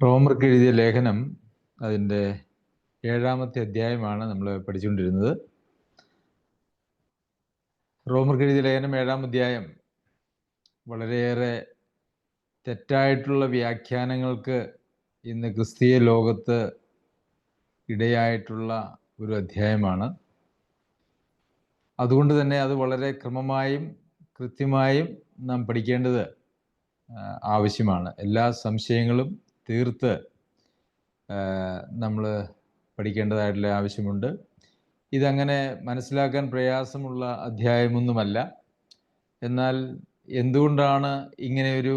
റോമർക്ക് എഴുതിയ ലേഖനം അതിൻ്റെ 7-ാമത്തെ അധ്യായമാണ് നമ്മൾ പഠിച്ചുകൊണ്ടിരുന്നത്. റോമർക്ക് എഴുതിയ ലേഖനം 7-ാം അധ്യായം വളരെയേറെ തെറ്റായിട്ടുള്ള വ്യാഖ്യാനങ്ങൾക്ക് ഇന്ന് ക്രിസ്തീയ ലോകത്ത് ഇടയായിട്ടുള്ള ഒരു അധ്യായമാണ്. അതുകൊണ്ട് തന്നെ അത് വളരെ ക്രമമായും കൃത്യമായും നാം പഠിക്കേണ്ടത് ആവശ്യമാണ്. എല്ലാ സംശയങ്ങളും തീർത്ത് നമ്മൾ പഠിക്കേണ്ടതായിട്ടുള്ള ആവശ്യമുണ്ട്. ഇതങ്ങനെ മനസ്സിലാക്കാൻ പ്രയാസമുള്ള അധ്യായമൊന്നുമല്ല. എന്നാൽ എന്തുകൊണ്ടാണ് ഇങ്ങനെയൊരു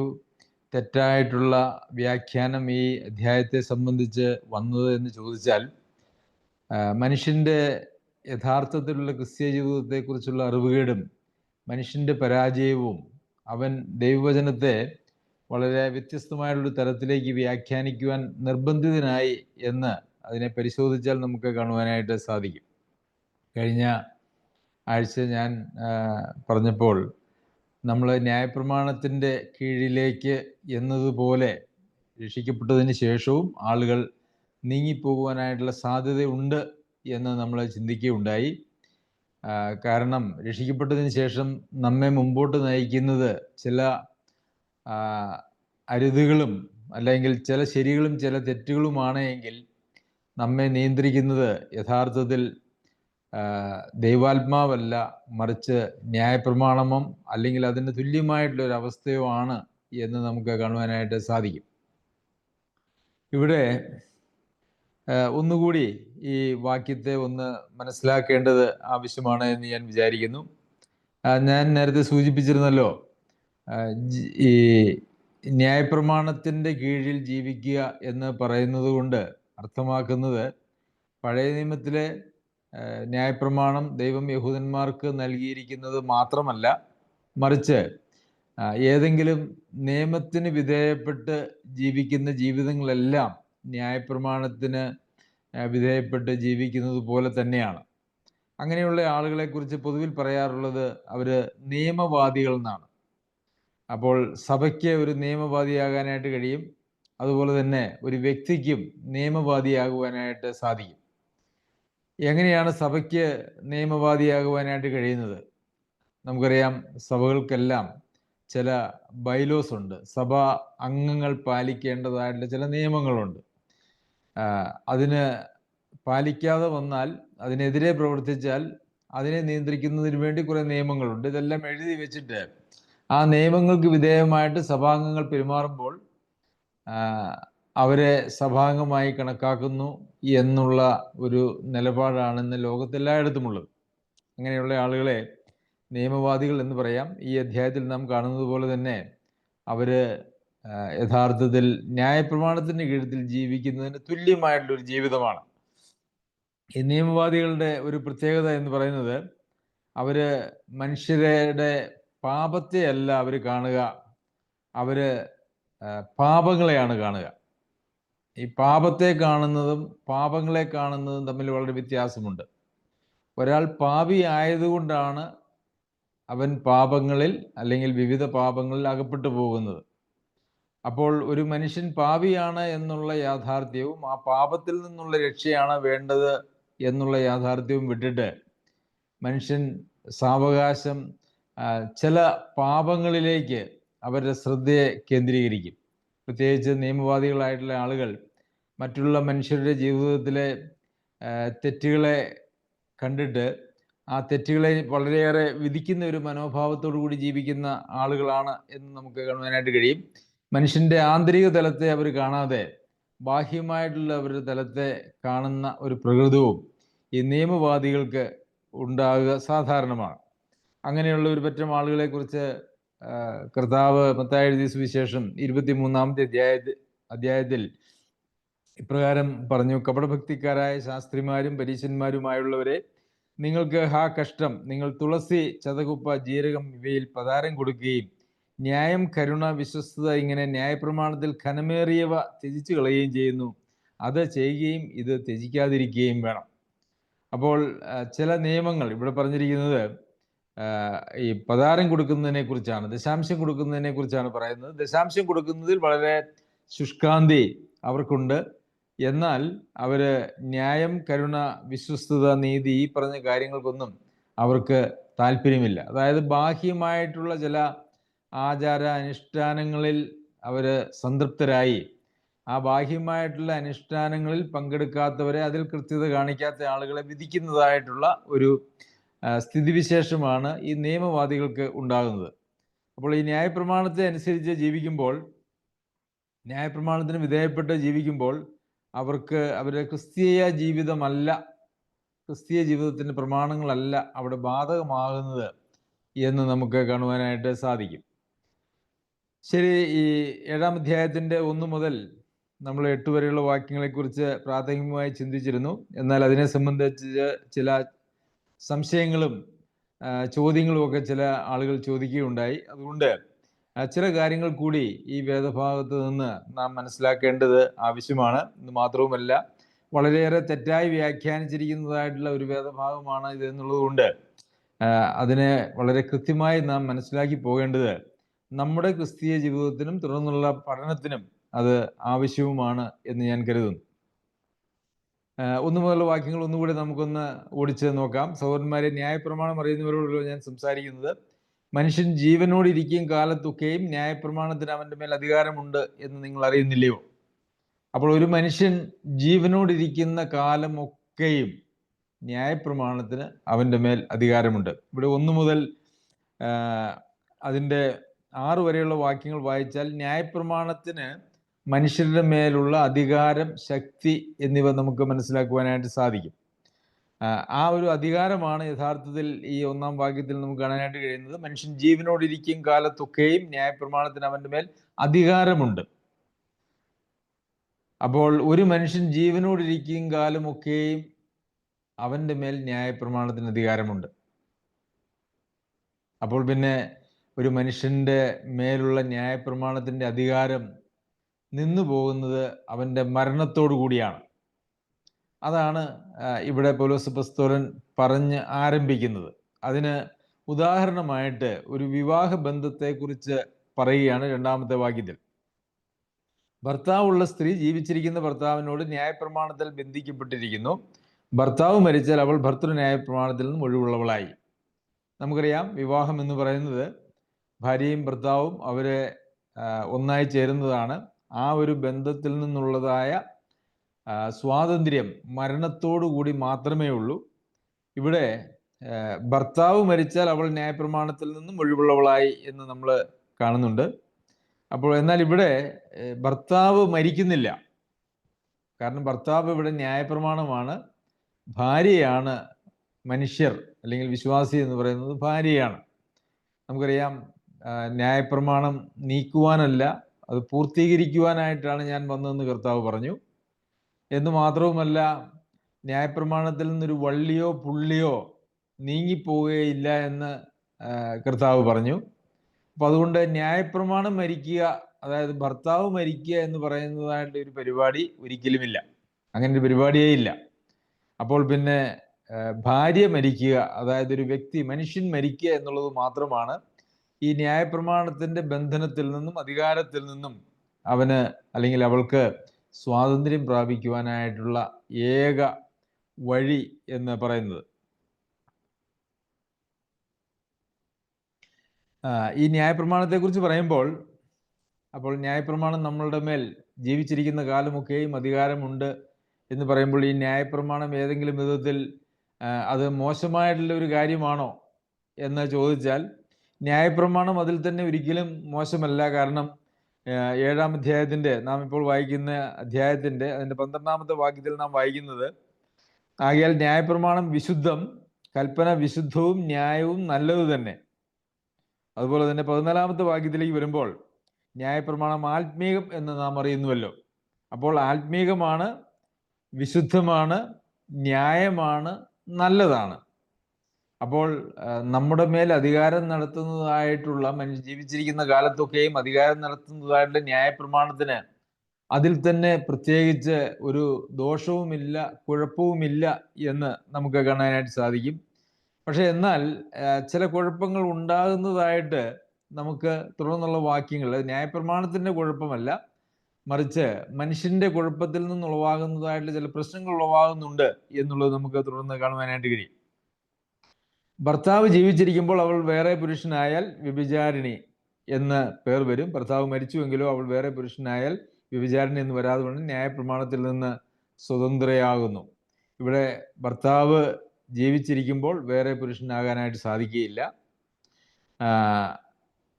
തെറ്റായിട്ടുള്ള വ്യാഖ്യാനം ഈ അധ്യായത്തെ സംബന്ധിച്ച് വന്നത് എന്ന് ചോദിച്ചാൽ, മനുഷ്യൻ്റെ യഥാർത്ഥത്തിലുള്ള ക്രിസ്തീയ ജീവിതത്തെക്കുറിച്ചുള്ള അറിവുകേടും മനുഷ്യൻ്റെ പരാജയവും അവൻ ദൈവവചനത്തെ വളരെ വ്യത്യസ്തമായുള്ളൊരു തലത്തിലേക്ക് വ്യാഖ്യാനിക്കുവാൻ നിർബന്ധിതനായി എന്ന് അതിനെ പരിശോധിച്ചാൽ നമുക്ക് കാണുവാനായിട്ട് സാധിക്കും. കഴിഞ്ഞ ആഴ്ച ഞാൻ പറഞ്ഞപ്പോൾ നമ്മൾ ന്യായപ്രമാണത്തിൻ്റെ കീഴിലേക്ക് എന്നതുപോലെ രക്ഷിക്കപ്പെട്ടതിന് ശേഷവും ആളുകൾ നീങ്ങിപ്പോകുവാനായിട്ടുള്ള സാധ്യതയുണ്ട് എന്ന് നമ്മൾ ചിന്തിക്കുകയുണ്ടായി. കാരണം രക്ഷിക്കപ്പെട്ടതിന് ശേഷം നമ്മെ മുമ്പോട്ട് നയിക്കുന്നത് ചില അരുതുകളും അല്ലെങ്കിൽ ചില ശരികളും ചില തെറ്റുകളുമാണ് എങ്കിൽ നമ്മെ നിയന്ത്രിക്കുന്നത് യഥാർത്ഥത്തിൽ ദൈവാത്മാവല്ല, മറിച്ച് ന്യായപ്രമാണമോ അല്ലെങ്കിൽ അതിന് തുല്യമായിട്ടുള്ളൊരു അവസ്ഥയോ ആണ് എന്ന് നമുക്ക് കാണുവാനായിട്ട് സാധിക്കും. ഇവിടെ ഒന്നുകൂടി ഈ വാക്യത്തെ ഒന്ന് മനസ്സിലാക്കേണ്ടത് ആവശ്യമാണ് എന്ന് ഞാൻ വിചാരിക്കുന്നു. ഞാൻ നേരത്തെ സൂചിപ്പിച്ചിരുന്നല്ലോ, ഈ ന്യായപ്രമാണത്തിൻ്റെ കീഴിൽ ജീവിക്കുക എന്ന് പറയുന്നത് കൊണ്ട് അർത്ഥമാക്കുന്നത് പഴയ നിയമത്തിലെ ന്യായപ്രമാണം ദൈവം യഹൂദന്മാർക്ക് നൽകിയിരിക്കുന്നത് മാത്രമല്ല, മറിച്ച് ഏതെങ്കിലും നിയമത്തിന് വിധേയപ്പെട്ട് ജീവിക്കുന്ന ജീവിതങ്ങളെല്ലാം ന്യായപ്രമാണത്തിന് വിധേയപ്പെട്ട് ജീവിക്കുന്നത് പോലെ തന്നെയാണ്. അങ്ങനെയുള്ള ആളുകളെക്കുറിച്ച് പൊതുവിൽ പറയാറുള്ളത് അവർ നിയമവാദികൾ എന്നാണ്. അപ്പോൾ സഭയ്ക്ക് ഒരു നിയമവാദിയാകാനായിട്ട് കഴിയും, അതുപോലെ തന്നെ ഒരു വ്യക്തിക്കും നിയമവാദിയാകുവാനായിട്ട് സാധിക്കും. എങ്ങനെയാണ് സഭയ്ക്ക് നിയമവാദിയാകുവാനായിട്ട് കഴിയുന്നത്? നമുക്കറിയാം, സഭകൾക്കെല്ലാം ചില ബൈലോസ് ഉണ്ട്. സഭാ അംഗങ്ങൾ പാലിക്കേണ്ടതായിട്ടുള്ള ചില നിയമങ്ങളുണ്ട്. അതിന് പാലിക്കാതെ വന്നാൽ, അതിനെതിരെ പ്രവർത്തിച്ചാൽ അതിനെ നിയന്ത്രിക്കുന്നതിന് വേണ്ടി കുറേ നിയമങ്ങളുണ്ട്. ഇതെല്ലാം എഴുതി വെച്ചിട്ട് ആ നിയമങ്ങൾക്ക് വിധേയമായിട്ട് സഭാംഗങ്ങൾ പെരുമാറുമ്പോൾ അവരെ സഭാംഗമായി കണക്കാക്കുന്നു എന്നുള്ള ഒരു നിലപാടാണ് ഇന്ന് ലോകത്തെല്ലായിടത്തുമുള്ളത്. അങ്ങനെയുള്ള ആളുകളെ നിയമവാദികൾ എന്ന് പറയാം. ഈ അധ്യായത്തിൽ നാം കാണുന്നത് പോലെ തന്നെ അവർ യഥാർത്ഥത്തിൽ ന്യായപ്രമാണത്തിൻ്റെ കീഴത്തിൽ ജീവിക്കുന്നതിന് തുല്യമായിട്ടുള്ളൊരു ജീവിതമാണ്. ഈ നിയമവാദികളുടെ ഒരു പ്രത്യേകത എന്ന് പറയുന്നത്, അവർ മനുഷ്യരുടെ പാപത്തെ അല്ല അവർ കാണുക, അവർ പാപങ്ങളെയാണ് കാണുക. ഈ പാപത്തെ കാണുന്നതും പാപങ്ങളെ കാണുന്നതും തമ്മിൽ വളരെ വ്യത്യാസമുണ്ട്. ഒരാൾ പാപി ആയതുകൊണ്ടാണ് അവൻ പാപങ്ങളിൽ അല്ലെങ്കിൽ വിവിധ പാപങ്ങളിൽ അകപ്പെട്ടു പോകുന്നത്. അപ്പോൾ ഒരു മനുഷ്യൻ പാപിയാണ് എന്നുള്ള യാഥാർത്ഥ്യവും ആ പാപത്തിൽ നിന്നുള്ള രക്ഷയാണ് വേണ്ടത് എന്നുള്ള യാഥാർത്ഥ്യവും വിട്ടിട്ട് മനുഷ്യൻ സാവകാശം ചില പാപങ്ങളിലേക്ക് അവരുടെ ശ്രദ്ധയെ കേന്ദ്രീകരിക്കും. പ്രത്യേകിച്ച് നിയമവാദികളായിട്ടുള്ള ആളുകൾ മറ്റുള്ള മനുഷ്യരുടെ ജീവിതത്തിലെ തെറ്റുകളെ കണ്ടിട്ട് ആ തെറ്റുകളെ വളരെയേറെ വിധിക്കുന്ന ഒരു മനോഭാവത്തോടു കൂടി ജീവിക്കുന്ന ആളുകളാണ് എന്ന് നമുക്ക് കാണുവാനായിട്ട് കഴിയും. മനുഷ്യൻ്റെ ആന്തരിക തലത്തെ അവർ കാണാതെ ബാഹ്യമായിട്ടുള്ള അവരുടെ തലത്തെ കാണുന്ന ഒരു പ്രകൃതവും ഈ നിയമവാദികൾക്ക് ഉണ്ടാകുക സാധാരണമാണ്. അങ്ങനെയുള്ള ഒരു പറ്റം ആളുകളെക്കുറിച്ച് കർത്താവ് മത്തായി എഴുതിയ സുവിശേഷം 23-ാമത്തെ അധ്യായത്തിൽ ഇപ്രകാരം പറഞ്ഞു: കപടഭക്തിക്കാരായ ശാസ്ത്രിമാരും പരീശന്മാരുമായുള്ളവരെ, നിങ്ങൾക്ക് ഹാ കഷ്ടം! നിങ്ങൾ തുളസി, ചതകുപ്പ, ജീരകം ഇവയിൽ പതാരം കൊടുക്കുകയും ന്യായം, കരുണ, വിശ്വസ്തത ഇങ്ങനെ ന്യായപ്രമാണത്തിൽ ഘനമേറിയവ ത്യജിച്ചു കളയുകയും ചെയ്യുന്നു. അത് ചെയ്യുകയും ഇത് ത്യജിക്കാതിരിക്കുകയും വേണം. അപ്പോൾ ചില നിയമങ്ങൾ ഇവിടെ പറഞ്ഞിരിക്കുന്നത് ഈ പതാരം കൊടുക്കുന്നതിനെ കുറിച്ചാണ്, ദശാംശം കൊടുക്കുന്നതിനെ കുറിച്ചാണ് പറയുന്നത്. ദശാംശം കൊടുക്കുന്നതിൽ വളരെ ശുഷ്കാന്തി അവർക്കുണ്ട്. എന്നാൽ അവര് ന്യായം, കരുണ, വിശ്വസ്തത, നീതി ഈ പറഞ്ഞ കാര്യങ്ങൾക്കൊന്നും അവർക്ക് താല്പര്യമില്ല. അതായത് ബാഹ്യമായിട്ടുള്ള ചില ആചാര അനുഷ്ഠാനങ്ങളിൽ അവര് സംതൃപ്തരായി ആ ബാഹ്യമായിട്ടുള്ള അനുഷ്ഠാനങ്ങളിൽ പങ്കെടുക്കാത്തവരെ, അതിൽ കൃത്യത കാണിക്കാത്ത ആളുകളെ വിധിക്കുന്നതായിട്ടുള്ള ഒരു സ്ഥിതിവിശേഷമാണ് ഈ നിയമവാദികൾക്ക് ഉണ്ടാകുന്നത്. അപ്പോൾ ഈ ന്യായപ്രമാണത്തെ അനുസരിച്ച് ജീവിക്കുമ്പോൾ, ന്യായപ്രമാണത്തിന് വിധേയപ്പെട്ട് ജീവിക്കുമ്പോൾ അവർക്ക് അവരുടെ ക്രിസ്തീയ ജീവിതത്തിൻ്റെ പ്രമാണങ്ങളല്ല അവിടെ ബാധകമാകുന്നത് എന്ന് നമുക്ക് കാണുവാനായിട്ട് സാധിക്കും. ശരി, ഈ 7-ാം അധ്യായത്തിൻ്റെ 1 മുതൽ നമ്മൾ 8 വരെയുള്ള വാക്യങ്ങളെക്കുറിച്ച് പ്രാഥമികമായി ചിന്തിച്ചിരുന്നു. എന്നാൽ അതിനെ സംബന്ധിച്ച് ചില സംശയങ്ങളും ചോദ്യങ്ങളും ഒക്കെ ചില ആളുകൾ ചോദിക്കുകയുണ്ടായി. അതുകൊണ്ട് ചില കാര്യങ്ങൾ കൂടി ഈ വേദഭാഗത്ത് നിന്ന് നാം മനസ്സിലാക്കേണ്ടത് ആവശ്യമാണ്. എന്ന് മാത്രവുമല്ല, വളരെയേറെ തെറ്റായി വ്യാഖ്യാനിച്ചിരിക്കുന്നതായിട്ടുള്ള ഒരു വേദഭാഗമാണ് ഇത് എന്നുള്ളത് കൊണ്ട് അതിനെ വളരെ കൃത്യമായി നാം മനസ്സിലാക്കി പോകേണ്ടത് നമ്മുടെ ക്രിസ്തീയ ജീവിതത്തിനും തുടർന്നുള്ള പഠനത്തിനും അത് ആവശ്യവുമാണ് എന്ന് ഞാൻ കരുതുന്നു. 1 മുതലുള്ള വാക്യങ്ങൾ ഒന്നുകൂടി നമുക്കൊന്ന് ഓടിച്ച് നോക്കാം. സഹോദരന്മാരെ, ന്യായപ്രമാണം അറിയുന്നവരോടുള്ള ഞാൻ സംസാരിക്കുന്നത്, മനുഷ്യൻ ജീവനോടിരിക്കും കാലത്തൊക്കെയും ന്യായപ്രമാണത്തിന് അവൻ്റെ മേൽ അധികാരമുണ്ട് എന്ന് നിങ്ങൾ അറിയുന്നില്ലയോ? അപ്പോൾ ഒരു മനുഷ്യൻ ജീവനോടിരിക്കുന്ന കാലമൊക്കെയും ന്യായപ്രമാണത്തിന് അവൻ്റെ മേൽ അധികാരമുണ്ട്. ഇവിടെ 1 മുതൽ അതിൻ്റെ 6 വരെയുള്ള വാക്യങ്ങൾ വായിച്ചാൽ ന്യായപ്രമാണത്തിന് മനുഷ്യരുടെ മേലുള്ള അധികാരം, ശക്തി എന്നിവ നമുക്ക് മനസ്സിലാക്കുവാനായിട്ട് സാധിക്കും. ആ ഒരു അധികാരമാണ് യഥാർത്ഥത്തിൽ ഈ 1-ാം വാക്യത്തിൽ നമുക്ക് കാണാനായിട്ട് കഴിയുന്നത്. മനുഷ്യൻ ജീവനോടിരിക്കും കാലത്തൊക്കെയും ന്യായപ്രമാണത്തിന് അവൻ്റെ മേൽ അധികാരമുണ്ട്. അപ്പോൾ ഒരു മനുഷ്യൻ ജീവനോടിരിക്കും കാലമൊക്കെയും അവൻ്റെ മേൽ ന്യായപ്രമാണത്തിന് അധികാരമുണ്ട്. അപ്പോൾ പിന്നെ ഒരു മനുഷ്യൻ്റെ മേലുള്ള ന്യായപ്രമാണത്തിൻ്റെ അധികാരം നിന്നു പോകുന്നത് അവൻ്റെ മരണത്തോടു കൂടിയാണ്. അതാണ് ഇവിടെ പൗലോസ് അപ്പോസ്തലൻ പറഞ്ഞ് ആരംഭിക്കുന്നത്. അതിന് ഉദാഹരണമായിട്ട് ഒരു വിവാഹ ബന്ധത്തെക്കുറിച്ച് പറയുകയാണ് 2-ാമത്തെ വാക്യത്തിൽ. ഭർത്താവുള്ള സ്ത്രീ ജീവിച്ചിരിക്കുന്ന ഭർത്താവിനോട് ന്യായപ്രമാണത്തിൽ ബന്ധിക്കപ്പെട്ടിരിക്കുന്നു. ഭർത്താവ് മരിച്ചാൽ അവൾ ഭർത്തൃ ന്യായപ്രമാണത്തിൽ നിന്നും ഒഴിവുള്ളവളായി. നമുക്കറിയാം, വിവാഹം എന്ന് പറയുന്നത് ഭാര്യയും ഭർത്താവും അവരെ ഒന്നായി ചേരുന്നതാണ്. ആ ഒരു ബന്ധത്തിൽ നിന്നുള്ളതായ സ്വാതന്ത്ര്യം മരണത്തോടു കൂടി മാത്രമേ ഉള്ളൂ. ഇവിടെ ഭർത്താവ് മരിച്ചാൽ അവൾ ന്യായപ്രമാണത്തിൽ നിന്നും ഒഴിവുള്ളവളായി എന്ന് നമ്മൾ കാണുന്നുണ്ട്. അപ്പോൾ എന്നാൽ ഇവിടെ ഭർത്താവ് മരിക്കുന്നില്ല. കാരണം ഭർത്താവ് ഇവിടെ ന്യായപ്രമാണമാണ്. ഭാര്യയാണ് മനുഷ്യർ അല്ലെങ്കിൽ വിശ്വാസി എന്ന് പറയുന്നത് ഭാര്യയാണ്. നമുക്കറിയാം, ന്യായപ്രമാണം നീക്കുവാനല്ല, അത് പൂർത്തീകരിക്കുവാനായിട്ടാണ് ഞാൻ വന്നതെന്ന് കർത്താവ് പറഞ്ഞു. എന്ന് മാത്രവുമല്ല, ന്യായപ്രമാണത്തിൽ നിന്നൊരു വള്ളിയോ പുള്ളിയോ നീങ്ങിപ്പോവുകയില്ല എന്ന് കർത്താവ് പറഞ്ഞു. അപ്പം അതുകൊണ്ട് ന്യായപ്രമാണം മരിക്കുക, അതായത് ഭർത്താവ് മരിക്കുക എന്ന് പറയുന്നതായിട്ട് ഒരു പരിപാടി ഒരിക്കലുമില്ല. അങ്ങനെ ഒരു പരിപാടിയേ ഇല്ല. അപ്പോൾ പിന്നെ ഭാര്യ മരിക്കുക, അതായത് ഒരു വ്യക്തി, മനുഷ്യൻ മരിക്കുക എന്നുള്ളത് മാത്രമാണ് ഈ ന്യായപ്രമാണത്തിൻ്റെ ബന്ധനത്തിൽ നിന്നും അധികാരത്തിൽ നിന്നും അവന് അല്ലെങ്കിൽ അവൾക്ക് സ്വാതന്ത്ര്യം പ്രാപിക്കുവാനായിട്ടുള്ള ഏക വഴി എന്ന് പറയുന്നത്. ഈ ന്യായപ്രമാണത്തെക്കുറിച്ച് പറയുമ്പോൾ, അപ്പോൾ ന്യായപ്രമാണം നമ്മളുടെ മേൽ ജീവിച്ചിരിക്കുന്ന കാലമൊക്കെയും അധികാരമുണ്ട് എന്ന് പറയുമ്പോൾ, ഈ ന്യായപ്രമാണം ഏതെങ്കിലും വിധത്തിൽ അത് മോശമായിട്ടുള്ള ഒരു കാര്യമാണോ എന്ന് ചോദിച്ചാൽ, ന്യായപ്രമാണം അതിൽ തന്നെ ഒരിക്കലും മോശമല്ല. കാരണം 7-ാം അധ്യായത്തിൻ്റെ, നാം ഇപ്പോൾ വായിക്കുന്ന അധ്യായത്തിൻ്റെ അതിൻ്റെ 12-ാമത്തെ വാക്യത്തിൽ നാം വായിക്കുന്നത്, ആകയാൽ ന്യായപ്രമാണം വിശുദ്ധം, കൽപ്പന വിശുദ്ധവും ന്യായവും നല്ലത് തന്നെ. അതുപോലെ തന്നെ 14-ാമത്തെ വാക്യത്തിലേക്ക് വരുമ്പോൾ ന്യായപ്രമാണം ആത്മീകം എന്ന് നാം അറിയുന്നുവല്ലോ. അപ്പോൾ ആത്മീകമാണ്, വിശുദ്ധമാണ്, ന്യായമാണ്, നല്ലതാണ്. അപ്പോൾ നമ്മുടെ മേൽ അധികാരം നടത്തുന്നതായിട്ടുള്ള ജീവിച്ചിരിക്കുന്ന കാലത്തൊക്കെയും അധികാരം നടത്തുന്നതായിട്ടുള്ള ന്യായപ്രമാണത്തിന് അതിൽ തന്നെ പ്രത്യേകിച്ച് ഒരു ദോഷവുമില്ല, കുഴപ്പവുമില്ല എന്ന് നമുക്ക് കാണാനായിട്ട് സാധിക്കും. പക്ഷെ എന്നാൽ ചില കുഴപ്പങ്ങൾ ഉണ്ടാകുന്നതായിട്ട് നമുക്ക് തുടർന്നുള്ള വാക്യങ്ങൾ, ന്യായപ്രമാണത്തിൻ്റെ കുഴപ്പമല്ല, മറിച്ച് മനുഷ്യന്റെ കുഴപ്പത്തിൽ നിന്ന് ഉളവാകുന്നതായിട്ടുള്ള ചില പ്രശ്നങ്ങൾ ഉളവാകുന്നുണ്ട് എന്നുള്ളത് നമുക്ക് തുടർന്ന് കാണുവാനായിട്ട് കഴിയും. ഭർത്താവ് ജീവിച്ചിരിക്കുമ്പോൾ അവൾ വേറെ പുരുഷനായാൽ വ്യഭിചാരിണി എന്ന് പേർ വരും. ഭർത്താവ് മരിച്ചുവെങ്കിലോ അവൾ വേറെ പുരുഷനായാൽ വ്യഭിചാരിണി എന്ന് വരാതെ കൊണ്ട് ന്യായപ്രമാണത്തിൽ നിന്ന് സ്വതന്ത്രയാകുന്നു. ഇവിടെ ഭർത്താവ് ജീവിച്ചിരിക്കുമ്പോൾ വേറെ പുരുഷനാകാനായിട്ട് സാധിക്കുകയില്ല.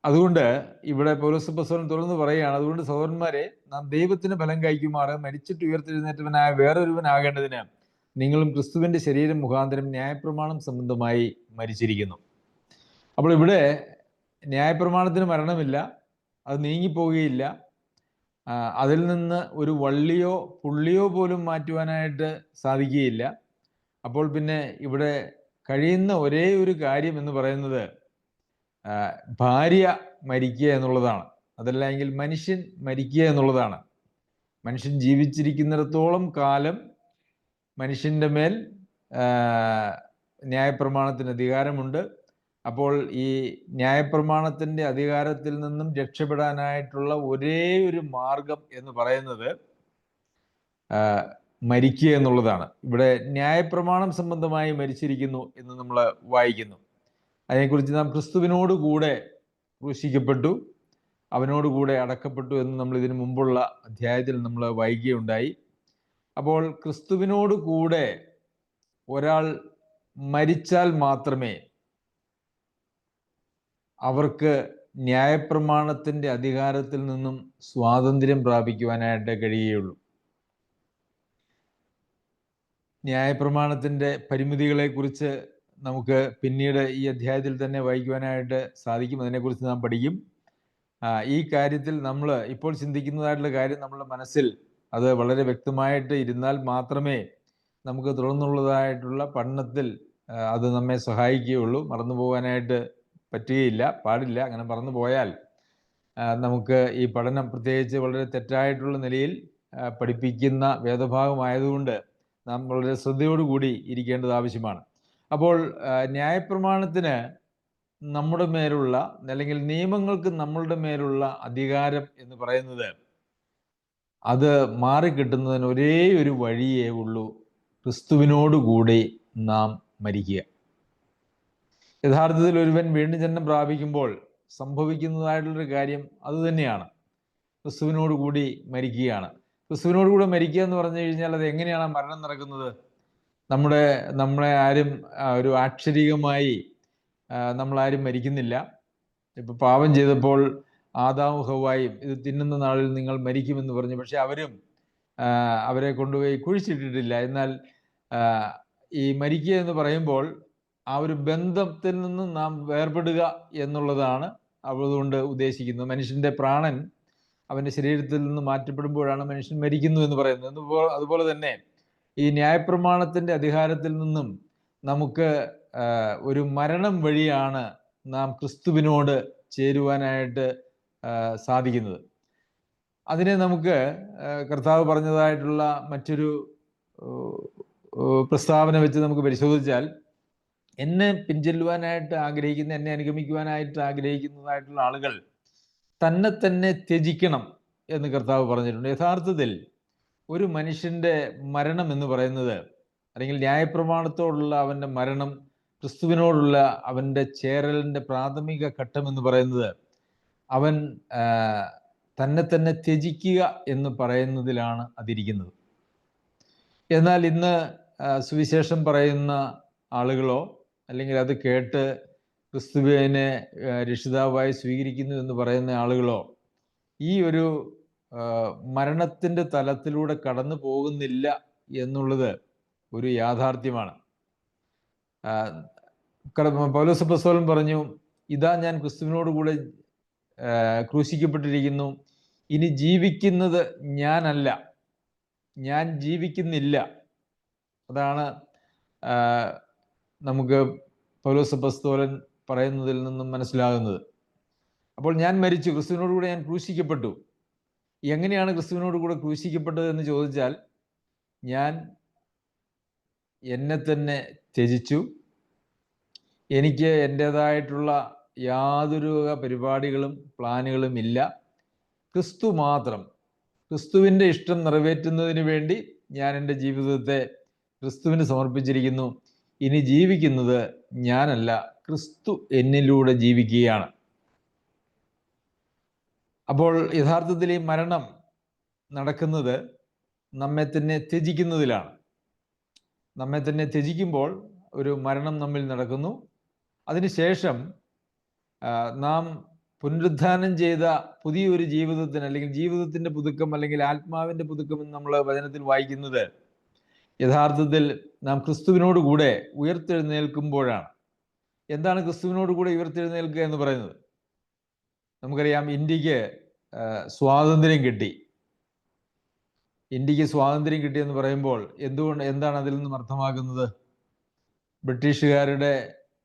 അതുകൊണ്ട് ഇവിടെ പൗലോസ് അപ്പോസ്തലൻ തുറന്ന് പറയുകയാണ്, അതുകൊണ്ട് സഹോദരന്മാരെ, നാം ദൈവത്തിന് ഫലം കഴിക്കുമാറ് മരിച്ചിട്ട് ഉയർത്തെഴുന്നേറ്റവനായ വേറൊരുവനാകേണ്ടതിന് നിങ്ങളും ക്രിസ്തുവിന്റെ ശരീരം മുഖാന്തരം ന്യായപ്രമാണം സംബന്ധമായി മരിച്ചിരിക്കുന്നു. അപ്പോൾ ഇവിടെ ന്യായപ്രമാണത്തിന് മരണമില്ല, അത് നീങ്ങിപ്പോവുകയില്ല. അതിൽ നിന്ന് ഒരു വള്ളിയോ പുള്ളിയോ പോലും മാറ്റുവാനായിട്ട് സാധിക്കുകയില്ല. അപ്പോൾ പിന്നെ ഇവിടെ കഴിയുന്ന ഒരേ ഒരു കാര്യം എന്ന് പറയുന്നത് ഭാര്യ മരിക്കുക എന്നുള്ളതാണ്. അതല്ലെങ്കിൽ മനുഷ്യൻ മരിക്കുക എന്നുള്ളതാണ്. മനുഷ്യൻ ജീവിച്ചിരിക്കുന്നിടത്തോളം കാലം മനുഷ്യൻ്റെ മേൽ ന്യായപ്രമാണത്തിന് അധികാരമുണ്ട്. അപ്പോൾ ഈ ന്യായപ്രമാണത്തിൻ്റെ അധികാരത്തിൽ നിന്നും രക്ഷപ്പെടാനായിട്ടുള്ള ഒരേ ഒരു മാർഗം എന്ന് പറയുന്നത് മരിക്കുക എന്നുള്ളതാണ്. ഇവിടെ ന്യായപ്രമാണം സംബന്ധമായി മരിച്ചിരിക്കുന്നു എന്ന് നമ്മൾ വായിക്കുന്നു. അതിനെക്കുറിച്ച് നാം ക്രിസ്തുവിനോട് കൂടെ ക്രൂശിക്കപ്പെട്ടു, അവനോട് കൂടെ അടക്കപ്പെട്ടു എന്ന് നമ്മൾ ഇതിനു മുമ്പുള്ള അധ്യായത്തിൽ നമ്മൾ വായിക്കുകയുണ്ടായി. അപ്പോൾ ക്രിസ്തുവിനോട് കൂടെ ഒരാൾ മരിച്ചാൽ മാത്രമേ അവർക്ക് ന്യായപ്രമാണത്തിൻ്റെ അധികാരത്തിൽ നിന്നും സ്വാതന്ത്ര്യം പ്രാപിക്കുവാനായിട്ട് കഴിയുകയുള്ളൂ. ന്യായപ്രമാണത്തിൻ്റെ പരിമിതികളെക്കുറിച്ച് നമുക്ക് പിന്നീട് ഈ അധ്യായത്തിൽ തന്നെ വായിക്കുവാനായിട്ട് സാധിക്കും. അതിനെക്കുറിച്ച് നാം പഠിക്കും. ഈ കാര്യത്തിൽ നമ്മൾ ഇപ്പോൾ ചിന്തിക്കുന്നതായിട്ടുള്ള കാര്യം നമ്മുടെ മനസ്സിൽ അത് വളരെ വ്യക്തമായിട്ട് ഇരുന്നാൽ മാത്രമേ നമുക്ക് തുടർന്നുള്ളതായിട്ടുള്ള പഠനത്തിൽ അത് നമ്മെ സഹായിക്കുകയുള്ളൂ. മറന്നു പോകാനായിട്ട് പറ്റുകയില്ല, പാടില്ല. അങ്ങനെ മറന്നു പോയാൽ നമുക്ക് ഈ പഠനം പ്രത്യേകിച്ച് വളരെ തെറ്റായിട്ടുള്ള നിലയിൽ പഠിപ്പിക്കുന്ന വേദഭാഗമായതുകൊണ്ട് നാം വളരെ ശ്രദ്ധയോടുകൂടി ഇരിക്കേണ്ടത് ആവശ്യമാണ്. അപ്പോൾ ന്യായപ്രമാണത്തിന് നമ്മുടെ മേലുള്ള, അല്ലെങ്കിൽ നിയമങ്ങൾക്ക് നമ്മളുടെ മേലുള്ള അധികാരം എന്ന് പറയുന്നത് അത് മാറിക്കിട്ടുന്നതിന് ഒരേ ഒരു വഴിയേ ഉള്ളൂ: ക്രിസ്തുവിനോടുകൂടി നാം മരിക്കുക. യഥാർത്ഥത്തിൽ ഒരുവൻ വീണ്ടും ജന്മം പ്രാപിക്കുമ്പോൾ സംഭവിക്കുന്നതായിട്ടുള്ളൊരു കാര്യം അതുതന്നെയാണ്, ക്രിസ്തുവിനോടുകൂടി മരിക്കുകയാണ്. ക്രിസ്തുവിനോടുകൂടി മരിക്കുക എന്ന് പറഞ്ഞു കഴിഞ്ഞാൽ അത് എങ്ങനെയാണ് മരണം നടക്കുന്നത്? നമ്മളെ ആരും ഒരു ആക്ഷരികമായി നമ്മളാരും മരിക്കുന്നില്ല. ഇപ്പം പാപം ചെയ്തപ്പോൾ ആദാമും ഹവ്വായും ഇത് തിന്നുന്ന നാളിൽ നിങ്ങൾ മരിക്കുമെന്ന് പറഞ്ഞു. പക്ഷെ അവരെ കൊണ്ടുപോയി കുഴിച്ചിട്ടിട്ടില്ല. എന്നാൽ ഈ മരിക്കുക എന്ന് പറയുമ്പോൾ ആ ഒരു ബന്ധത്തിൽ നിന്ന് നാം വേർപെടുക എന്നുള്ളതാണ് അതുകൊണ്ട് ഉദ്ദേശിക്കുന്നത്. മനുഷ്യൻ്റെ പ്രാണൻ അവൻ്റെ ശരീരത്തിൽ നിന്ന് മാറ്റപ്പെടുമ്പോഴാണ് മനുഷ്യൻ മരിക്കുന്നു എന്ന് പറയുന്നത്. അതുപോലെ തന്നെ ഈ ന്യായപ്രമാണത്തിൻ്റെ അധികാരത്തിൽ നിന്നും നമുക്ക് ഒരു മരണം വഴിയാണ് നാം ക്രിസ്തുവിനോട് ചേരുവാനായിട്ട് സാധിക്കുന്നത്. അതിനെ നമുക്ക് കർത്താവ് പറഞ്ഞതായിട്ടുള്ള മറ്റൊരു പ്രസ്താവന വെച്ച് നമുക്ക് പരിശോധിച്ചാൽ, എന്നെ പിൻചെല്ലുവാനായിട്ട് ആഗ്രഹിക്കുന്ന, എന്നെ അനുഗമിക്കുവാനായിട്ട് ആഗ്രഹിക്കുന്നതായിട്ടുള്ള ആളുകൾ തന്നെ തന്നെ ത്യജിക്കണം എന്ന് കർത്താവ് പറഞ്ഞിട്ടുണ്ട്. യഥാർത്ഥത്തിൽ ഒരു മനുഷ്യൻ്റെ മരണം എന്ന് പറയുന്നത്, അല്ലെങ്കിൽ ന്യായപ്രമാണത്തോടുള്ള അവൻ്റെ മരണം, ക്രിസ്തുവിനോടുള്ള അവൻ്റെ ചേരലിൻ്റെ പ്രാഥമിക ഘട്ടം എന്ന് പറയുന്നത് അവൻ തന്നെ തന്നെ ത്യജിക്കുക എന്ന് പറയുന്നതിലാണ് അതിരിക്കുന്നത്. എന്നാൽ ഇന്ന് സുവിശേഷം പറയുന്ന ആളുകളോ, അല്ലെങ്കിൽ അത് കേട്ട് ക്രിസ്തുവിനെ രക്ഷിതാവായി സ്വീകരിക്കുന്നു എന്ന് പറയുന്ന ആളുകളോ ഈ ഒരു മരണത്തിൻ്റെ തലത്തിലൂടെ കടന്നു പോകുന്നില്ല എന്നുള്ളത് ഒരു യാഥാർത്ഥ്യമാണ്. പൗലോസ് അപ്പോസ്തലൻ പറഞ്ഞു, ഇതാ ഞാൻ ക്രിസ്തുവിനോട് കൂടെ ക്രൂശിക്കപ്പെട്ടിരിക്കുന്നു, ഇനി ജീവിക്കുന്നത് ഞാനല്ല, ഞാൻ ജീവിക്കുന്നില്ല. അതാണ് നമുക്ക് പൗലോസ് അപ്പോസ്തലൻ പറയുന്നതിൽ നിന്നും മനസ്സിലാകുന്നത്. അപ്പോൾ ഞാൻ മരിച്ചു, ക്രിസ്തുവിനോട് കൂടെ ഞാൻ ക്രൂശിക്കപ്പെട്ടു. എങ്ങനെയാണ് ക്രിസ്തുവിനോട് കൂടെ ക്രൂശിക്കപ്പെട്ടത് എന്ന് ചോദിച്ചാൽ, ഞാൻ എന്നെ തന്നെ ത്യജിച്ചു. എനിക്ക് എൻ്റേതായിട്ടുള്ള യാതൊരു പരിപാടികളും പ്ലാനുകളും ഇല്ല. ക്രിസ്തു മാത്രം ക്രിസ്തുവിൻ്റെ ഇഷ്ടം നിറവേറ്റുന്നതിന് വേണ്ടി ഞാൻ എൻ്റെ ജീവിതത്തെ ക്രിസ്തുവിന് സമർപ്പിച്ചിരിക്കുന്നു. ഇനി ജീവിക്കുന്നത് ഞാനല്ല, ക്രിസ്തു എന്നിലൂടെ ജീവിക്കുകയാണ്. അപ്പോൾ യഥാർത്ഥത്തിൽ ഈ മരണം നടക്കുന്നത് നമ്മെ തന്നെ ത്യജിക്കുന്നതിലാണ്. നമ്മെ തന്നെ ത്യജിക്കുമ്പോൾ ഒരു മരണം നമ്മിൽ നടക്കുന്നു. അതിനുശേഷം നാം പുനരുദ്ധാനം ചെയ്ത പുതിയൊരു ജീവിതത്തിന്, അല്ലെങ്കിൽ ജീവിതത്തിൻ്റെ പുതുക്കം, അല്ലെങ്കിൽ ആത്മാവിൻ്റെ പുതുക്കം എന്ന് നമ്മൾ വചനത്തിൽ വായിക്കുന്നത് യഥാർത്ഥത്തിൽ നാം ക്രിസ്തുവിനോട് കൂടെ ഉയർത്തെഴുന്നേൽക്കുമ്പോഴാണ്. എന്താണ് ക്രിസ്തുവിനോട് കൂടെ ഉയർത്തെഴുന്നേൽക്കുക എന്ന് പറയുന്നത്? നമുക്കറിയാം, ഇന്ത്യക്ക് സ്വാതന്ത്ര്യം കിട്ടി. ഇന്ത്യക്ക് സ്വാതന്ത്ര്യം കിട്ടിയെന്ന് പറയുമ്പോൾ എന്താണ് അതിൽ നിന്നും അർത്ഥമാക്കുന്നത്? ബ്രിട്ടീഷുകാരുടെ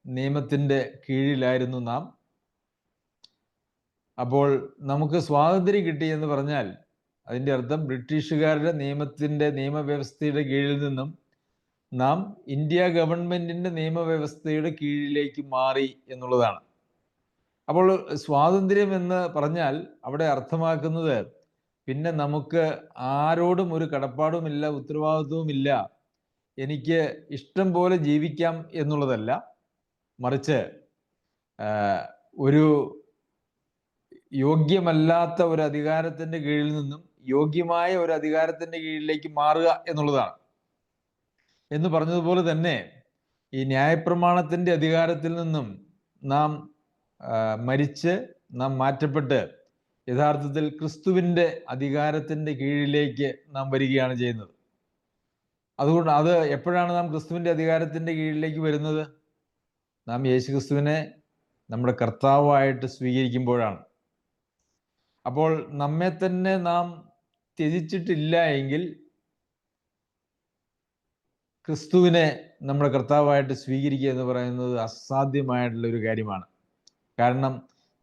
നിയമത്തിൻ്റെ കീഴിലായിരുന്നു നാം. അപ്പോൾ നമുക്ക് സ്വാതന്ത്ര്യം കിട്ടി എന്ന് പറഞ്ഞാൽ അതിൻ്റെ അർത്ഥം ബ്രിട്ടീഷുകാരുടെ നിയമവ്യവസ്ഥയുടെ കീഴിൽ നിന്നും നാം ഇന്ത്യ ഗവൺമെൻറ്റിൻ്റെ നിയമവ്യവസ്ഥയുടെ കീഴിലേക്ക് മാറി എന്നുള്ളതാണ്. അപ്പോൾ സ്വാതന്ത്ര്യം എന്ന് പറഞ്ഞാൽ അവിടെ അർത്ഥമാക്കുന്നത് പിന്നെ നമുക്ക് ആരോടും ഒരു കടപ്പാടുമില്ല, ഉത്തരവാദിത്വവുമില്ല, എനിക്ക് ഇഷ്ടം പോലെ ജീവിക്കാം എന്നുള്ളതല്ല. മറിച്ച് ഒരു യോഗ്യമല്ലാത്ത ഒരു അധികാരത്തിൻ്റെ കീഴിൽ നിന്നും യോഗ്യമായ ഒരു അധികാരത്തിൻ്റെ കീഴിലേക്ക് മാറുക എന്നുള്ളതാണ്. എന്ന് പറഞ്ഞതുപോലെ തന്നെ ഈ ന്യായപ്രമാണത്തിൻ്റെ അധികാരത്തിൽ നിന്നും നാം മരിച്ച് നാം മാറ്റപ്പെട്ട് യഥാർത്ഥത്തിൽ ക്രിസ്തുവിൻ്റെ അധികാരത്തിൻ്റെ കീഴിലേക്ക് നാം വരികയാണ് ചെയ്യുന്നത്. അതുകൊണ്ട് അത് എപ്പോഴാണ് നാം ക്രിസ്തുവിൻ്റെ അധികാരത്തിൻ്റെ കീഴിലേക്ക് വരുന്നത്? നാം യേശു ക്രിസ്തുവിനെ നമ്മുടെ കർത്താവായിട്ട് സ്വീകരിക്കുമ്പോഴാണ്. അപ്പോൾ നമ്മെ തന്നെ നാം ത്യജിച്ചിട്ടില്ല എങ്കിൽ ക്രിസ്തുവിനെ നമ്മുടെ കർത്താവായിട്ട് സ്വീകരിക്കുക എന്ന് പറയുന്നത് അസാധ്യമായിട്ടുള്ള ഒരു കാര്യമാണ്. കാരണം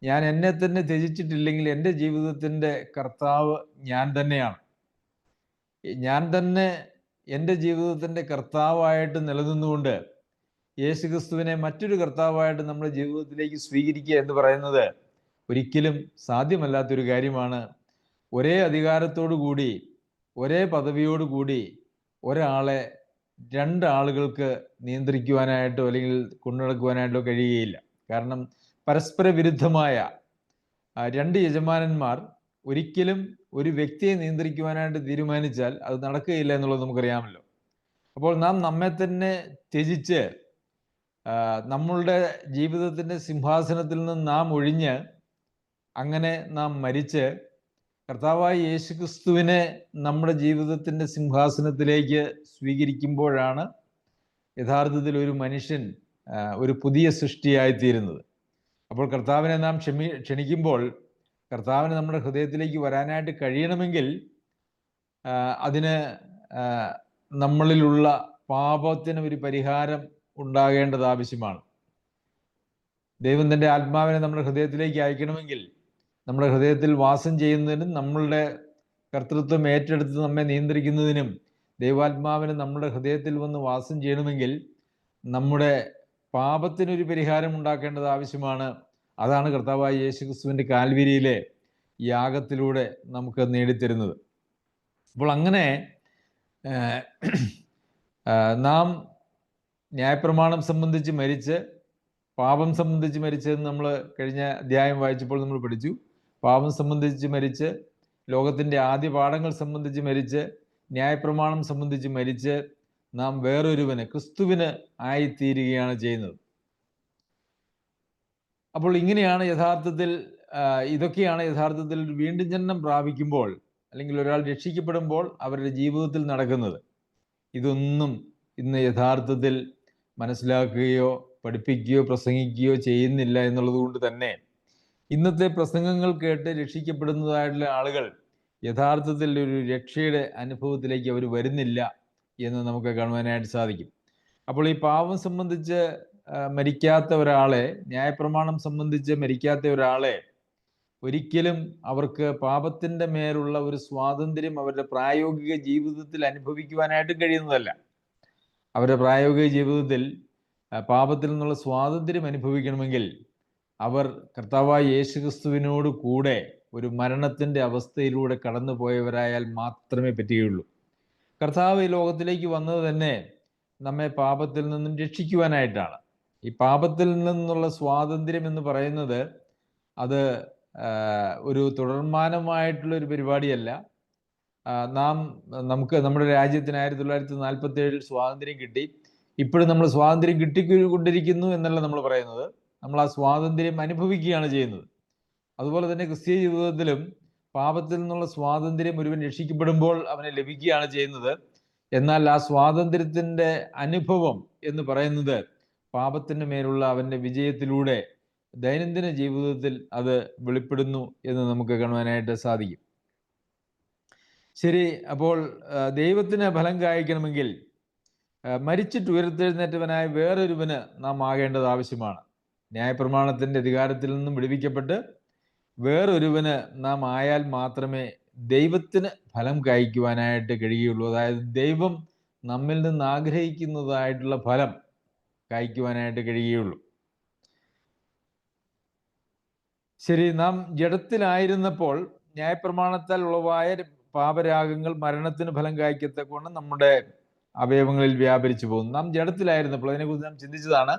ഞാൻ എന്നെ തന്നെ ത്യജിച്ചിട്ടില്ലെങ്കിൽ എൻ്റെ ജീവിതത്തിൻ്റെ കർത്താവ് ഞാൻ തന്നെയാണ്. ഞാൻ തന്നെ എൻ്റെ ജീവിതത്തിൻ്റെ കർത്താവായിട്ട് നിലനിന്നുകൊണ്ട് യേശു ക്രിസ്തുവിനെ മറ്റൊരു കർത്താവായിട്ട് നമ്മുടെ ജീവിതത്തിലേക്ക് സ്വീകരിക്കുക എന്ന് പറയുന്നത് ഒരിക്കലും സാധ്യമല്ലാത്തൊരു കാര്യമാണ്. ഒരേ അധികാരത്തോടു കൂടി, ഒരേ പദവിയോടു കൂടി ഒരാളെ രണ്ടാളുകൾക്ക് നിയന്ത്രിക്കുവാനായിട്ടോ അല്ലെങ്കിൽ കൊണ്ടുനടക്കുവാനായിട്ടോ കഴിയുകയില്ല. കാരണം പരസ്പര വിരുദ്ധമായ രണ്ട് യജമാനന്മാർ ഒരിക്കലും ഒരു വ്യക്തിയെ നിയന്ത്രിക്കുവാനായിട്ട് തീരുമാനിച്ചാൽ അത് നടക്കുകയില്ല എന്നുള്ളത് നമുക്കറിയാമല്ലോ. അപ്പോൾ നാം നമ്മെ തന്നെ ത്യജിച്ച് നമ്മളുടെ ജീവിതത്തിൻ്റെ സിംഹാസനത്തിൽ നിന്ന് നാം ഒഴിഞ്ഞ് അങ്ങനെ നാം മരിച്ച് കർത്താവായ യേശു ക്രിസ്തുവിനെ നമ്മുടെ ജീവിതത്തിൻ്റെ സിംഹാസനത്തിലേക്ക് സ്വീകരിക്കുമ്പോഴാണ് യഥാർത്ഥത്തിൽ ഒരു മനുഷ്യൻ ഒരു പുതിയ സൃഷ്ടിയായിത്തീരുന്നത്. അപ്പോൾ കർത്താവിനെ നാം ക്ഷണിക്കുമ്പോൾ കർത്താവിന് നമ്മുടെ ഹൃദയത്തിലേക്ക് വരാനായിട്ട് കഴിയണമെങ്കിൽ അതിന് നമ്മളിലുള്ള പാപത്തിന് ഒരു പരിഹാരം ഉണ്ടാകേണ്ടത് ആവശ്യമാണ്. ദൈവം തൻ്റെ ആത്മാവിനെ നമ്മുടെ ഹൃദയത്തിലേക്ക് അയക്കണമെങ്കിൽ, നമ്മുടെ ഹൃദയത്തിൽ വാസം ചെയ്യുന്നതിനും നമ്മളുടെ കർത്തൃത്വം ഏറ്റെടുത്ത് നമ്മെ നിയന്ത്രിക്കുന്നതിനും ദൈവാത്മാവിന് നമ്മുടെ ഹൃദയത്തിൽ വന്ന് വാസം ചെയ്യണമെങ്കിൽ നമ്മുടെ പാപത്തിനൊരു പരിഹാരം ഉണ്ടാക്കേണ്ടത് ആവശ്യമാണ്. അതാണ് കർത്താവായ യേശു ക്രിസ്തുവിൻ്റെ കാൽവരിയിലെ യാഗത്തിലൂടെ നമുക്ക് നേടിത്തരുന്നത്. അപ്പോൾ അങ്ങനെ നാം ന്യായപ്രമാണം സംബന്ധിച്ച് മരിച്ച് പാപം സംബന്ധിച്ച് മരിച്ചതെന്ന് നമ്മൾ കഴിഞ്ഞ അധ്യായം വായിച്ചപ്പോൾ നമ്മൾ പഠിച്ചു. പാപം സംബന്ധിച്ച് മരിച്ച്, ലോകത്തിൻ്റെ ആദ്യ പാഠങ്ങൾ സംബന്ധിച്ച് മരിച്ച്, ന്യായപ്രമാണം സംബന്ധിച്ച് മരിച്ച് നാം വേറൊരുവന്, ക്രിസ്തുവിന് ആയിത്തീരുകയാണ് ചെയ്യുന്നത്. അപ്പോൾ ഇങ്ങനെയാണ് ഇതൊക്കെയാണ് യഥാർത്ഥത്തിൽ വീണ്ടും ജനനം പ്രാപിക്കുമ്പോൾ അല്ലെങ്കിൽ ഒരാൾ രക്ഷിക്കപ്പെടുമ്പോൾ അവരുടെ ജീവിതത്തിൽ നടക്കുന്നത്. ഇതൊന്നും ഇന്ന് യഥാർത്ഥത്തിൽ മനസ്സിലാക്കുകയോ പഠിപ്പിക്കുകയോ പ്രസംഗിക്കുകയോ ചെയ്യുന്നില്ല എന്നുള്ളത് കൊണ്ട് തന്നെ ഇന്നത്തെ പ്രസംഗങ്ങൾ കേട്ട് രക്ഷിക്കപ്പെടുന്നതായിട്ടുള്ള ആളുകൾ യഥാർത്ഥത്തിൽ ഒരു രക്ഷയുടെ അനുഭവത്തിലേക്ക് അവർ വരുന്നില്ല എന്ന് നമുക്ക് കാണുവാനായിട്ട് സാധിക്കും. അപ്പോൾ ഈ പാപം സംബന്ധിച്ച് മരിക്കാത്ത ഒരാളെ, ന്യായപ്രമാണം സംബന്ധിച്ച് മരിക്കാത്ത ഒരാളെ ഒരിക്കലും അവർക്ക് പാപത്തിൻ്റെ മേലുള്ള ഒരു സ്വാതന്ത്ര്യം അവരുടെ പ്രായോഗിക ജീവിതത്തിൽ അനുഭവിക്കുവാനായിട്ട് കഴിയുന്നതല്ല. അവരുടെ പ്രായോഗിക ജീവിതത്തിൽ പാപത്തിൽ നിന്നുള്ള സ്വാതന്ത്ര്യം അനുഭവിക്കണമെങ്കിൽ അവർ കർത്താവായ യേശു ക്രിസ്തുവിനോട് കൂടെ ഒരു മരണത്തിൻ്റെ അവസ്ഥയിലൂടെ കടന്നു പോയവരായാൽ മാത്രമേ പറ്റുകയുള്ളൂ. കർത്താവ് ഈ ലോകത്തിലേക്ക് വന്നത് തന്നെ നമ്മെ പാപത്തിൽ നിന്നും രക്ഷിക്കുവാനായിട്ടാണ്. ഈ പാപത്തിൽ നിന്നുള്ള സ്വാതന്ത്ര്യം എന്ന് പറയുന്നത് അത് ഒരു തുടർമാനമായിട്ടുള്ളൊരു പരിപാടിയല്ല. നമുക്ക് നമ്മുടെ രാജ്യത്തിന് 1947 സ്വാതന്ത്ര്യം കിട്ടി. ഇപ്പോഴും നമ്മൾ സ്വാതന്ത്ര്യം കിട്ടിക്കൊണ്ടിരിക്കുന്നു എന്നല്ല നമ്മൾ പറയുന്നത്. നമ്മൾ ആ സ്വാതന്ത്ര്യം അനുഭവിക്കുകയാണ് ചെയ്യുന്നത്. അതുപോലെ തന്നെ ക്രിസ്തീയ ജീവിതത്തിലും പാപത്തിൽ നിന്നുള്ള സ്വാതന്ത്ര്യം ഒരുവൻ രക്ഷിക്കപ്പെടുമ്പോൾ അവന് ലഭിക്കുകയാണ് ചെയ്യുന്നത്. എന്നാൽ ആ സ്വാതന്ത്ര്യത്തിൻ്റെ അനുഭവം എന്ന് പറയുന്നത് പാപത്തിൻ്റെ മേലുള്ള അവൻ്റെ വിജയത്തിലൂടെ ദൈനംദിന ജീവിതത്തിൽ അത് വെളിപ്പെടുന്നു എന്ന് നമുക്ക് കാണുവാനായിട്ട് സാധിക്കും. ശരി, അപ്പോൾ ദൈവത്തിന് ഫലം കായ്ക്കണമെങ്കിൽ മരിച്ചിട്ട് ഉയർത്തെഴുന്നേറ്റവനായ വേറൊരുവന് നാം ആകേണ്ടത് ആവശ്യമാണ്. ന്യായപ്രമാണത്തിൻ്റെ അധികാരത്തിൽ നിന്നും വിടുവിക്കപ്പെട്ട് വേറൊരുവന് നാം ആയാൽ മാത്രമേ ദൈവത്തിന് ഫലം കായ്ക്കുവാനായിട്ട് കഴിയുകയുള്ളൂ. അതായത് ദൈവം നമ്മിൽ നിന്ന് ആഗ്രഹിക്കുന്നതായിട്ടുള്ള ഫലം കായ്ക്കുവാനായിട്ട് കഴിയുകയുള്ളൂ. ശരി, നാം ജഡത്തിലായിരുന്നപ്പോൾ ന്യായപ്രമാണത്താൽ ഉളവായ പാപരാഗങ്ങൾ മരണത്തിന് ഫലം കായ്ക്കത്തക്കവണ്ണം നമ്മുടെ അവയവങ്ങളിൽ വ്യാപരിച്ചു പോകുന്നു. നാം ജഡത്തിലായിരുന്നപ്പോൾ, അതിനെക്കുറിച്ച് നാം ചിന്തിച്ചതാണ്.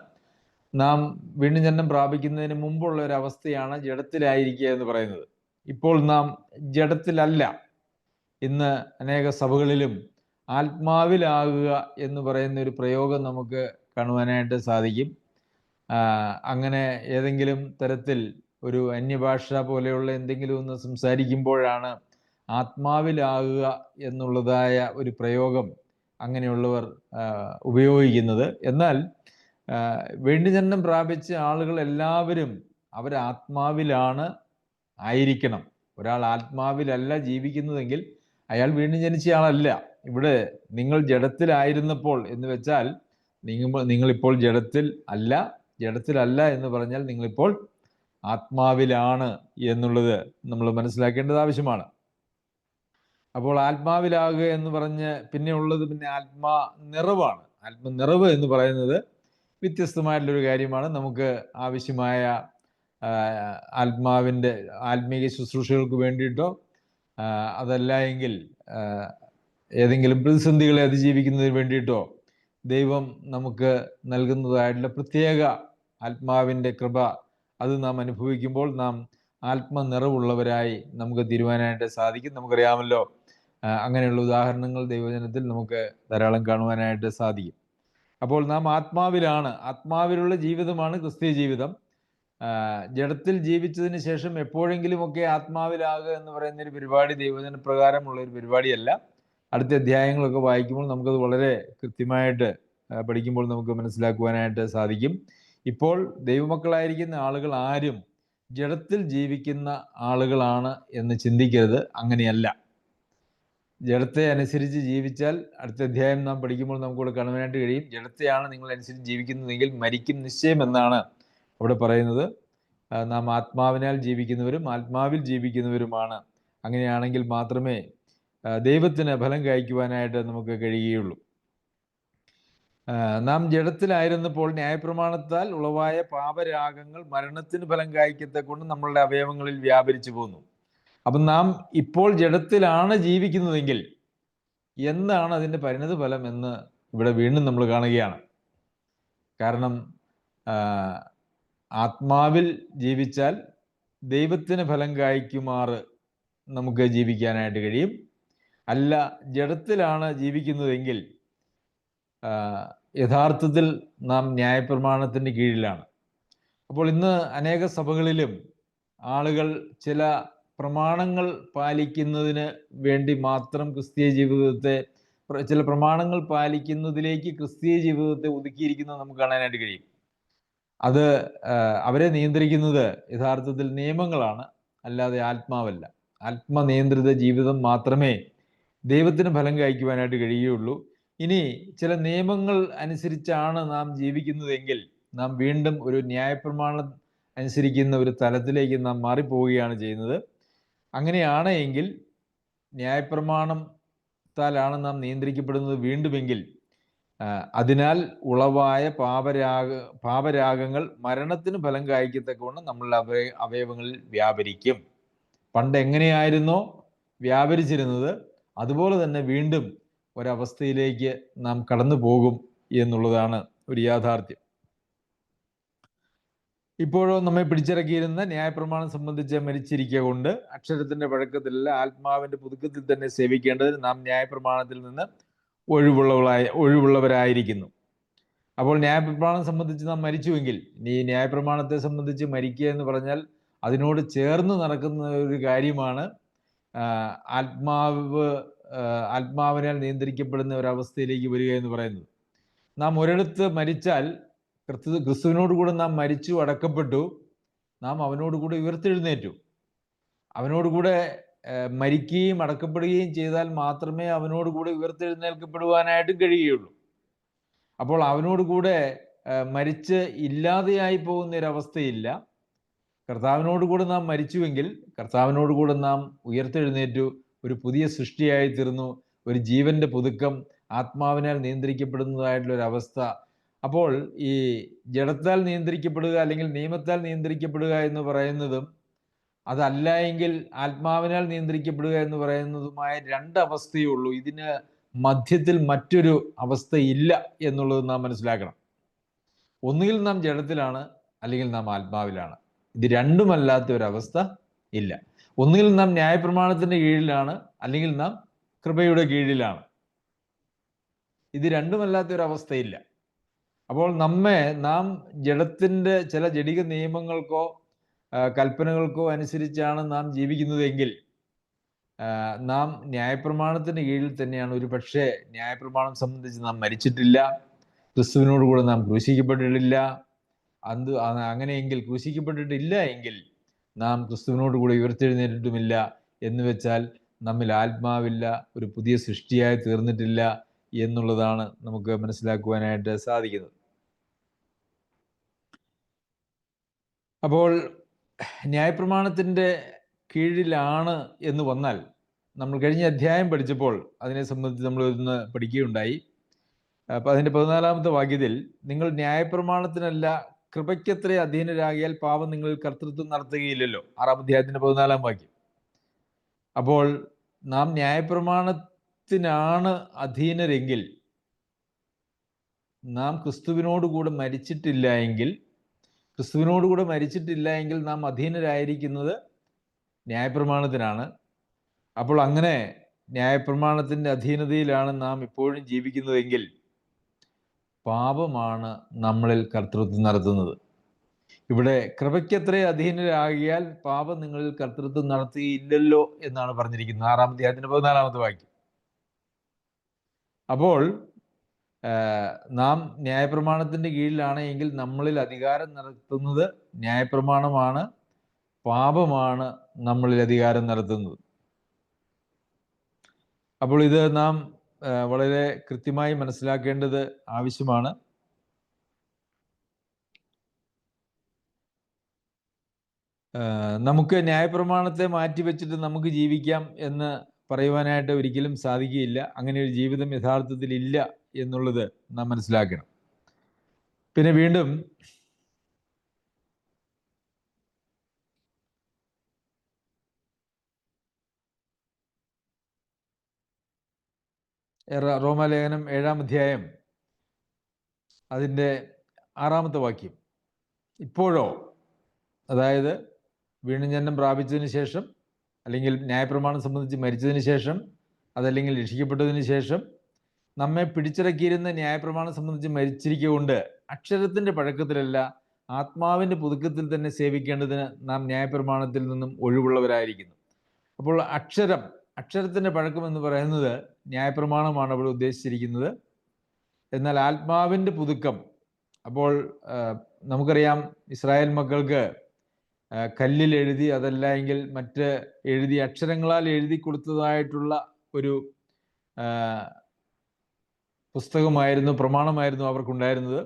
നാം വീണ്ടും ജനനം പ്രാപിക്കുന്നതിന് മുമ്പുള്ള ഒരു അവസ്ഥയാണ് ജഡത്തിലായിരിക്കുക എന്ന് പറയുന്നത്. ഇപ്പോൾ നാം ജഡത്തിലല്ല. ഇന്ന് അനേക സഭകളിലും ആത്മാവിലാകുക എന്ന് പറയുന്ന ഒരു പ്രയോഗം നമുക്ക് കാണുവാനായിട്ട് സാധിക്കും. അങ്ങനെ ഏതെങ്കിലും തരത്തിൽ ഒരു അന്യഭാഷ പോലെയുള്ള എന്തെങ്കിലും ഒന്ന് സംസാരിക്കുമ്പോഴാണ് ആത്മാവിലാകുക എന്നുള്ളതായ ഒരു പ്രയോഗം അങ്ങനെയുള്ളവർ ഉപയോഗിക്കുന്നത്. എന്നാൽ വീണ്ടുജനനം പ്രാപിച്ച ആളുകൾ എല്ലാവരും അവർ ആത്മാവിലാണ് ആയിരിക്കണം. ഒരാൾ ആത്മാവിലല്ല ജീവിക്കുന്നതെങ്കിൽ അയാൾ വീണ്ടും ജനിച്ച ആളല്ല. ഇവിടെ നിങ്ങൾ ജഡത്തിലായിരുന്നപ്പോൾ എന്ന് വെച്ചാൽ നിങ്ങളിപ്പോൾ ജഡത്തിലല്ല എന്ന് പറഞ്ഞാൽ നിങ്ങളിപ്പോൾ ആത്മാവിലാണ് എന്നുള്ളത് നമ്മൾ മനസ്സിലാക്കേണ്ടത് ആവശ്യമാണ്. അപ്പോൾ ആത്മാവിലാകുക എന്ന് പറഞ്ഞ് പിന്നെ ഉള്ളത് ആത്മനിറവാണ്. ആത്മനിറവ് എന്ന് പറയുന്നത് വ്യത്യസ്തമായിട്ടുള്ളൊരു കാര്യമാണ്. നമുക്ക് ആവശ്യമായ ആത്മീക ശുശ്രൂഷകൾക്ക് വേണ്ടിയിട്ടോ അതല്ല എങ്കിൽ ഏതെങ്കിലും പ്രതിസന്ധികളെ അതിജീവിക്കുന്നതിന് വേണ്ടിയിട്ടോ ദൈവം നമുക്ക് നൽകുന്നതായിട്ടുള്ള പ്രത്യേക ആത്മാവിൻ്റെ കൃപ അത് നാം അനുഭവിക്കുമ്പോൾ നാം ആത്മനിറവുള്ളവരായി നമുക്ക് തീരുവാനായിട്ട് സാധിക്കും. നമുക്കറിയാമല്ലോ, അങ്ങനെയുള്ള ഉദാഹരണങ്ങൾ ദൈവജനത്തിൽ നമുക്ക് ധാരാളം കാണുവാനായിട്ട് സാധിക്കും. അപ്പോൾ നാം ആത്മാവിലാണ്. ആത്മാവിലുള്ള ജീവിതമാണ് ക്രിസ്തീയ ജീവിതം. ജഡത്തിൽ ജീവിച്ചതിന് ശേഷം എപ്പോഴെങ്കിലുമൊക്കെ ആത്മാവിലാകുക എന്ന് പറയുന്ന ഒരു പരിപാടി ദൈവജന പ്രകാരമുള്ള ഒരു പരിപാടിയല്ല. അടുത്ത അധ്യായങ്ങളൊക്കെ വായിക്കുമ്പോൾ നമുക്കത് വളരെ കൃത്യമായിട്ട് പഠിക്കുമ്പോൾ നമുക്ക് മനസ്സിലാക്കുവാനായിട്ട് സാധിക്കും. ഇപ്പോൾ ദൈവമക്കളായിരിക്കുന്ന ആളുകൾ ആരും ജഡത്തിൽ ജീവിക്കുന്ന ആളുകളാണ് എന്ന് ചിന്തിക്കരുത്. അങ്ങനെയല്ല. ജഡത്തെ അനുസരിച്ച് ജീവിച്ചാൽ അടുത്ത അധ്യായം നാം പഠിക്കുമ്പോൾ നമുക്കിവിടെ കാണുവാനായിട്ട് കഴിയും. ജഡത്തെയാണ് നിങ്ങൾ അനുസരിച്ച് ജീവിക്കുന്നതെങ്കിൽ മരിക്കും നിശ്ചയം എന്നാണ് അവിടെ പറയുന്നത്. നാം ആത്മാവിനാൽ ജീവിക്കുന്നവരും ആത്മാവിൽ ജീവിക്കുന്നവരുമാണ്. അങ്ങനെയാണെങ്കിൽ മാത്രമേ ദൈവത്തിന് ഫലം കായ്ക്കുവാനായിട്ട് നമുക്ക് കഴിയുകയുള്ളൂ. നാം ജഡത്തിലായിരുന്നപ്പോൾ ന്യായപ്രമാണത്താൽ ഉളവായ പാപരാഗങ്ങൾ മരണത്തിന് ഫലം കായ്ക്കത്തക്കൊണ്ട് നമ്മളുടെ അവയവങ്ങളിൽ വ്യാപരിച്ചു പോന്നു. അപ്പം നാം ഇപ്പോൾ ജഡത്തിലാണ് ജീവിക്കുന്നതെങ്കിൽ എന്താണ് അതിൻ്റെ പരിണത ഫലം എന്ന് ഇവിടെ വീണ്ടും നമ്മൾ കാണുകയാണ്. കാരണം ആത്മാവിൽ ജീവിച്ചാൽ ദൈവത്തിന് ഫലം കായ്ക്കുമാറ് നമുക്ക് ജീവിക്കാനായിട്ട് കഴിയും. അല്ല, ജഡത്തിലാണ് ജീവിക്കുന്നതെങ്കിൽ യഥാർത്ഥത്തിൽ നാം ന്യായപ്രമാണത്തിൻ്റെ കീഴിലാണ്. അപ്പോൾ ഇന്ന് അനേക സഭകളിലും ആളുകൾ ചില പ്രമാണങ്ങൾ പാലിക്കുന്നതിന് വേണ്ടി മാത്രം ക്രിസ്തീയ ജീവിതത്തെ, ചില പ്രമാണങ്ങൾ പാലിക്കുന്നതിലേക്ക് ക്രിസ്തീയ ജീവിതത്തെ ഒതുക്കിയിരിക്കുന്നത് നമുക്ക് കാണാനായിട്ട് കഴിയും. അത് അവരെ നിയന്ത്രിക്കുന്നത് യഥാർത്ഥത്തിൽ നിയമങ്ങളാണ്, അല്ലാതെ ആത്മാവല്ല. ആത്മനിയന്ത്രിത ജീവിതം മാത്രമേ ദൈവത്തിന് ഫലം കായ്ക്കുവാനായിട്ട് കഴിയുകയുള്ളൂ. ഇനി ചില നിയമങ്ങൾ അനുസരിച്ചാണ് നാം ജീവിക്കുന്നതെങ്കിൽ നാം വീണ്ടും ഒരു ന്യായപ്രമാണം അനുസരിക്കുന്ന ഒരു തലത്തിലേക്ക് നാം മാറിപ്പോവുകയാണ് ചെയ്യുന്നത്. അങ്ങനെയാണ് എങ്കിൽ ന്യായപ്രമാണത്താലാണ് നാം നിയന്ത്രിക്കപ്പെടുന്നത് വീണ്ടുമെങ്കിൽ അതിനാൽ ഉളവായ പാപരാഗങ്ങൾ മരണത്തിന് ഫലം കായ്ക്കത്തക്കവണ്ണം നമ്മളുടെ അവയവങ്ങളിൽ വ്യാപരിക്കും. പണ്ട് എങ്ങനെയായിരുന്നോ വ്യാപരിച്ചിരുന്നത് അതുപോലെ തന്നെ വീണ്ടും ഒരവസ്ഥയിലേക്ക് നാം കടന്നു പോകും എന്നുള്ളതാണ് ഒരു യാഥാർത്ഥ്യം. ഇപ്പോഴോ നമ്മെ പിടിച്ചിറക്കിയിരുന്ന ന്യായപ്രമാണം സംബന്ധിച്ച് മരിച്ചിരിക്കുക കൊണ്ട് അക്ഷരത്തിന്റെ പഴക്കത്തിലല്ല ആത്മാവിന്റെ പുതുക്കത്തിൽ തന്നെ സേവിക്കേണ്ടതിന് നാം ന്യായപ്രമാണത്തിൽ നിന്ന് ഒഴിവുള്ളവരായിരിക്കുന്നു. അപ്പോൾ ന്യായപ്രമാണം സംബന്ധിച്ച് നാം മരിച്ചുവെങ്കിൽ ഈ ന്യായപ്രമാണത്തെ സംബന്ധിച്ച് മരിക്കുക എന്ന് പറഞ്ഞാൽ അതിനോട് ചേർന്ന് നടക്കുന്ന ഒരു കാര്യമാണ് ആത്മാവിനാൽ നിയന്ത്രിക്കപ്പെടുന്ന ഒരവസ്ഥയിലേക്ക് വരിക എന്ന് പറയുന്നത്. നാം ഒരിടത്ത് മരിച്ചാൽ ക്രിസ്തുവിനോട് കൂടെ നാം മരിച്ചു അടക്കപ്പെട്ടു, നാം അവനോട് കൂടെ ഉയർത്തെഴുന്നേറ്റു. അവനോട് കൂടെ മരിക്കുകയും അടക്കപ്പെടുകയും ചെയ്താൽ മാത്രമേ അവനോട് കൂടെ ഉയർത്തെഴുന്നേൽക്കപ്പെടുവാനായിട്ടും കഴിയുകയുള്ളൂ. അപ്പോൾ അവനോട് കൂടെ മരിച്ച് ഇല്ലാതെയായി പോകുന്ന ഒരവസ്ഥയില്ല. കർത്താവിനോട് കൂടെ നാം മരിച്ചുവെങ്കിൽ കർത്താവിനോട് കൂടെ നാം ഉയർത്തെഴുന്നേറ്റു, ഒരു പുതിയ സൃഷ്ടിയായി തീർന്നു, ഒരു ജീവന്റെ പുതുക്കം, ആത്മാവിനാൽ നിയന്ത്രിക്കപ്പെടുന്നതായിട്ടുള്ള ഒരു അവസ്ഥ. അപ്പോൾ ഈ ജഡത്താൽ നിയന്ത്രിക്കപ്പെടുക അല്ലെങ്കിൽ നിയമത്താൽ നിയന്ത്രിക്കപ്പെടുക എന്ന് പറയുന്നതും അതല്ല എങ്കിൽ ആത്മാവിനാൽ നിയന്ത്രിക്കപ്പെടുക എന്ന് പറയുന്നതുമായ രണ്ടവസ്ഥയേ ഉള്ളൂ. ഇതിന് മധ്യത്തിൽ മറ്റൊരു അവസ്ഥ ഇല്ല എന്നുള്ളത് നാം മനസ്സിലാക്കണം. ഒന്നുകിൽ നാം ജഡത്തിലാണ് അല്ലെങ്കിൽ നാം ആത്മാവിലാണ്. ഇത് രണ്ടുമല്ലാത്ത ഒരവസ്ഥ ഇല്ല. ഒന്നുകിൽ നാം ന്യായപ്രമാണത്തിന്റെ കീഴിലാണ് അല്ലെങ്കിൽ നാം കൃപയുടെ കീഴിലാണ്. ഇത് രണ്ടുമല്ലാത്ത ഒരവസ്ഥയില്ല. അപ്പോൾ നാം ജഡത്തിന്റെ ചില ജഡിക നിയമങ്ങൾക്കോ കൽപ്പനകൾക്കോ അനുസരിച്ചാണ് നാം ജീവിക്കുന്നതെങ്കിൽ നാം ന്യായപ്രമാണത്തിന് കീഴിൽ തന്നെയാണ്. ഒരു പക്ഷേ ന്യായപ്രമാണം സംബന്ധിച്ച് നാം മരിച്ചിട്ടില്ല, ക്രിസ്തുവിനോട് കൂടെ നാം ക്രൂശിക്കപ്പെട്ടിട്ടില്ല. അങ്ങനെയെങ്കിൽ ക്രൂശിക്കപ്പെട്ടിട്ടില്ല എങ്കിൽ നാം ക്രിസ്തുവിനോട് കൂടെ ഉയർത്തെഴുന്നേറ്റിട്ടുമില്ല എന്ന് വെച്ചാൽ നമ്മിൽ ആത്മാവില്ല, ഒരു പുതിയ സൃഷ്ടിയായി തീർന്നിട്ടില്ല എന്നുള്ളതാണ് നമുക്ക് മനസ്സിലാക്കുവാനായിട്ട് സാധിക്കുന്നത്. അപ്പോൾ ന്യായപ്രമാണത്തിന്റെ കീഴിലാണ് എന്ന് വന്നാൽ, നമ്മൾ കഴിഞ്ഞ അധ്യായം പഠിച്ചപ്പോൾ അതിനെ സംബന്ധിച്ച് നമ്മൾ ഒന്ന് പഠിക്കുകയുണ്ടായി. അപ്പൊ അതിന്റെ 14-ാമത്തെ വാക്യത്തിൽ, നിങ്ങൾ ന്യായപ്രമാണത്തിനല്ല കൃപയ്ക്കത്രേ അധീനരാകിയാൽ പാപം നിങ്ങളിൽ കർത്തൃത്വം നടത്തുകയില്ലല്ലോ. 6-ാം അധ്യായത്തിന്റെ 14-ാം വാക്യം. അപ്പോൾ നാം ന്യായപ്രമാണത്തിനാണ് അധീനരെങ്കിൽ, നാം ക്രിസ്തുവിനോടുകൂടെ മരിച്ചിട്ടില്ല എങ്കിൽ നാം അധീനരായിരിക്കുന്നത് ന്യായപ്രമാണത്തിനാണ്. അപ്പോൾ അങ്ങനെ ന്യായപ്രമാണത്തിന്റെ അധീനതയിലാണ് നാം ഇപ്പോഴും ജീവിക്കുന്നതെങ്കിൽ പാപമാണ് നമ്മളിൽ കർത്തൃത്വം നടത്തുന്നത്. ഇവിടെ കൃപയ്ക്കത്രേ അധീനരാകിയാൽ പാപം നിങ്ങളിൽ കർത്തൃത്വം നടത്തുകയില്ലല്ലോ എന്നാണ് പറഞ്ഞിരിക്കുന്നത്. 6-ാം അധ്യായത്തിന്റെ 14-ാമത്തെ വാക്യം. അപ്പോൾ നാം ന്യായപ്രമാണത്തിന്റെ കീഴിലാണ് എങ്കിൽ നമ്മളിൽ അധികാരം നടത്തുന്നത് ന്യായപ്രമാണമാണ്, പാപമാണ് നമ്മളിൽ അധികാരം നടത്തുന്നത്. അപ്പോൾ ഇത് നാം വളരെ കൃത്യമായി മനസ്സിലാക്കേണ്ടത് ആവശ്യമാണ്. നമുക്ക് ന്യായപ്രമാണത്തെ മാറ്റിവെച്ചിട്ട് നമുക്ക് ജീവിക്കാം എന്ന് പറയുവാനായിട്ട് ഒരിക്കലും സാധിക്കുകയില്ല. അങ്ങനെ ഒരു ജീവിതം യഥാർത്ഥത്തിൽ ഇല്ല എന്നുള്ളത് നാം മനസ്സിലാക്കണം. പിന്നെ വീണ്ടും റോമാലേഖനം 7-ാം അധ്യായം അതിൻ്റെ 6-ാമത്തെ വാക്യം, ഇപ്പോഴോ, അതായത് വീണ്ടുജനനം പ്രാപിച്ചതിന് ശേഷം അല്ലെങ്കിൽ ന്യായപ്രമാണം സംബന്ധിച്ച് മരിച്ചതിന് ശേഷം അതല്ലെങ്കിൽ രക്ഷിക്കപ്പെട്ടതിന് ശേഷം നമ്മെ പിടിച്ചിറക്കിയിരുന്ന ന്യായപ്രമാണം സംബന്ധിച്ച് മരിച്ചിരിക്കൊണ്ട് അക്ഷരത്തിന്റെ പഴക്കത്തിലല്ല ആത്മാവിന്റെ പുതുക്കത്തിൽ തന്നെ സേവിക്കേണ്ടതിന് നാം ന്യായപ്രമാണത്തിൽ നിന്നും ഒഴിവുള്ളവരായിരിക്കുന്നു. അപ്പോൾ അക്ഷരത്തിന്റെ പഴക്കം എന്ന് പറയുന്നത് ന്യായപ്രമാണമാണ് അവിടെ ഉദ്ദേശിച്ചിരിക്കുന്നത്. എന്നാൽ ആത്മാവിന്റെ പുതുക്കം, അപ്പോൾ നമുക്കറിയാം ഇസ്രായേൽ മക്കൾക്ക് കല്ലിൽ എഴുതി അതല്ല എങ്കിൽ മറ്റ് എഴുതി അക്ഷരങ്ങളാൽ എഴുതി കൊടുത്തതായിട്ടുള്ള ഒരു പുസ്തകമായിരുന്നു, പ്രമാണമായിരുന്നു അവർക്കുണ്ടായിരുന്നത്.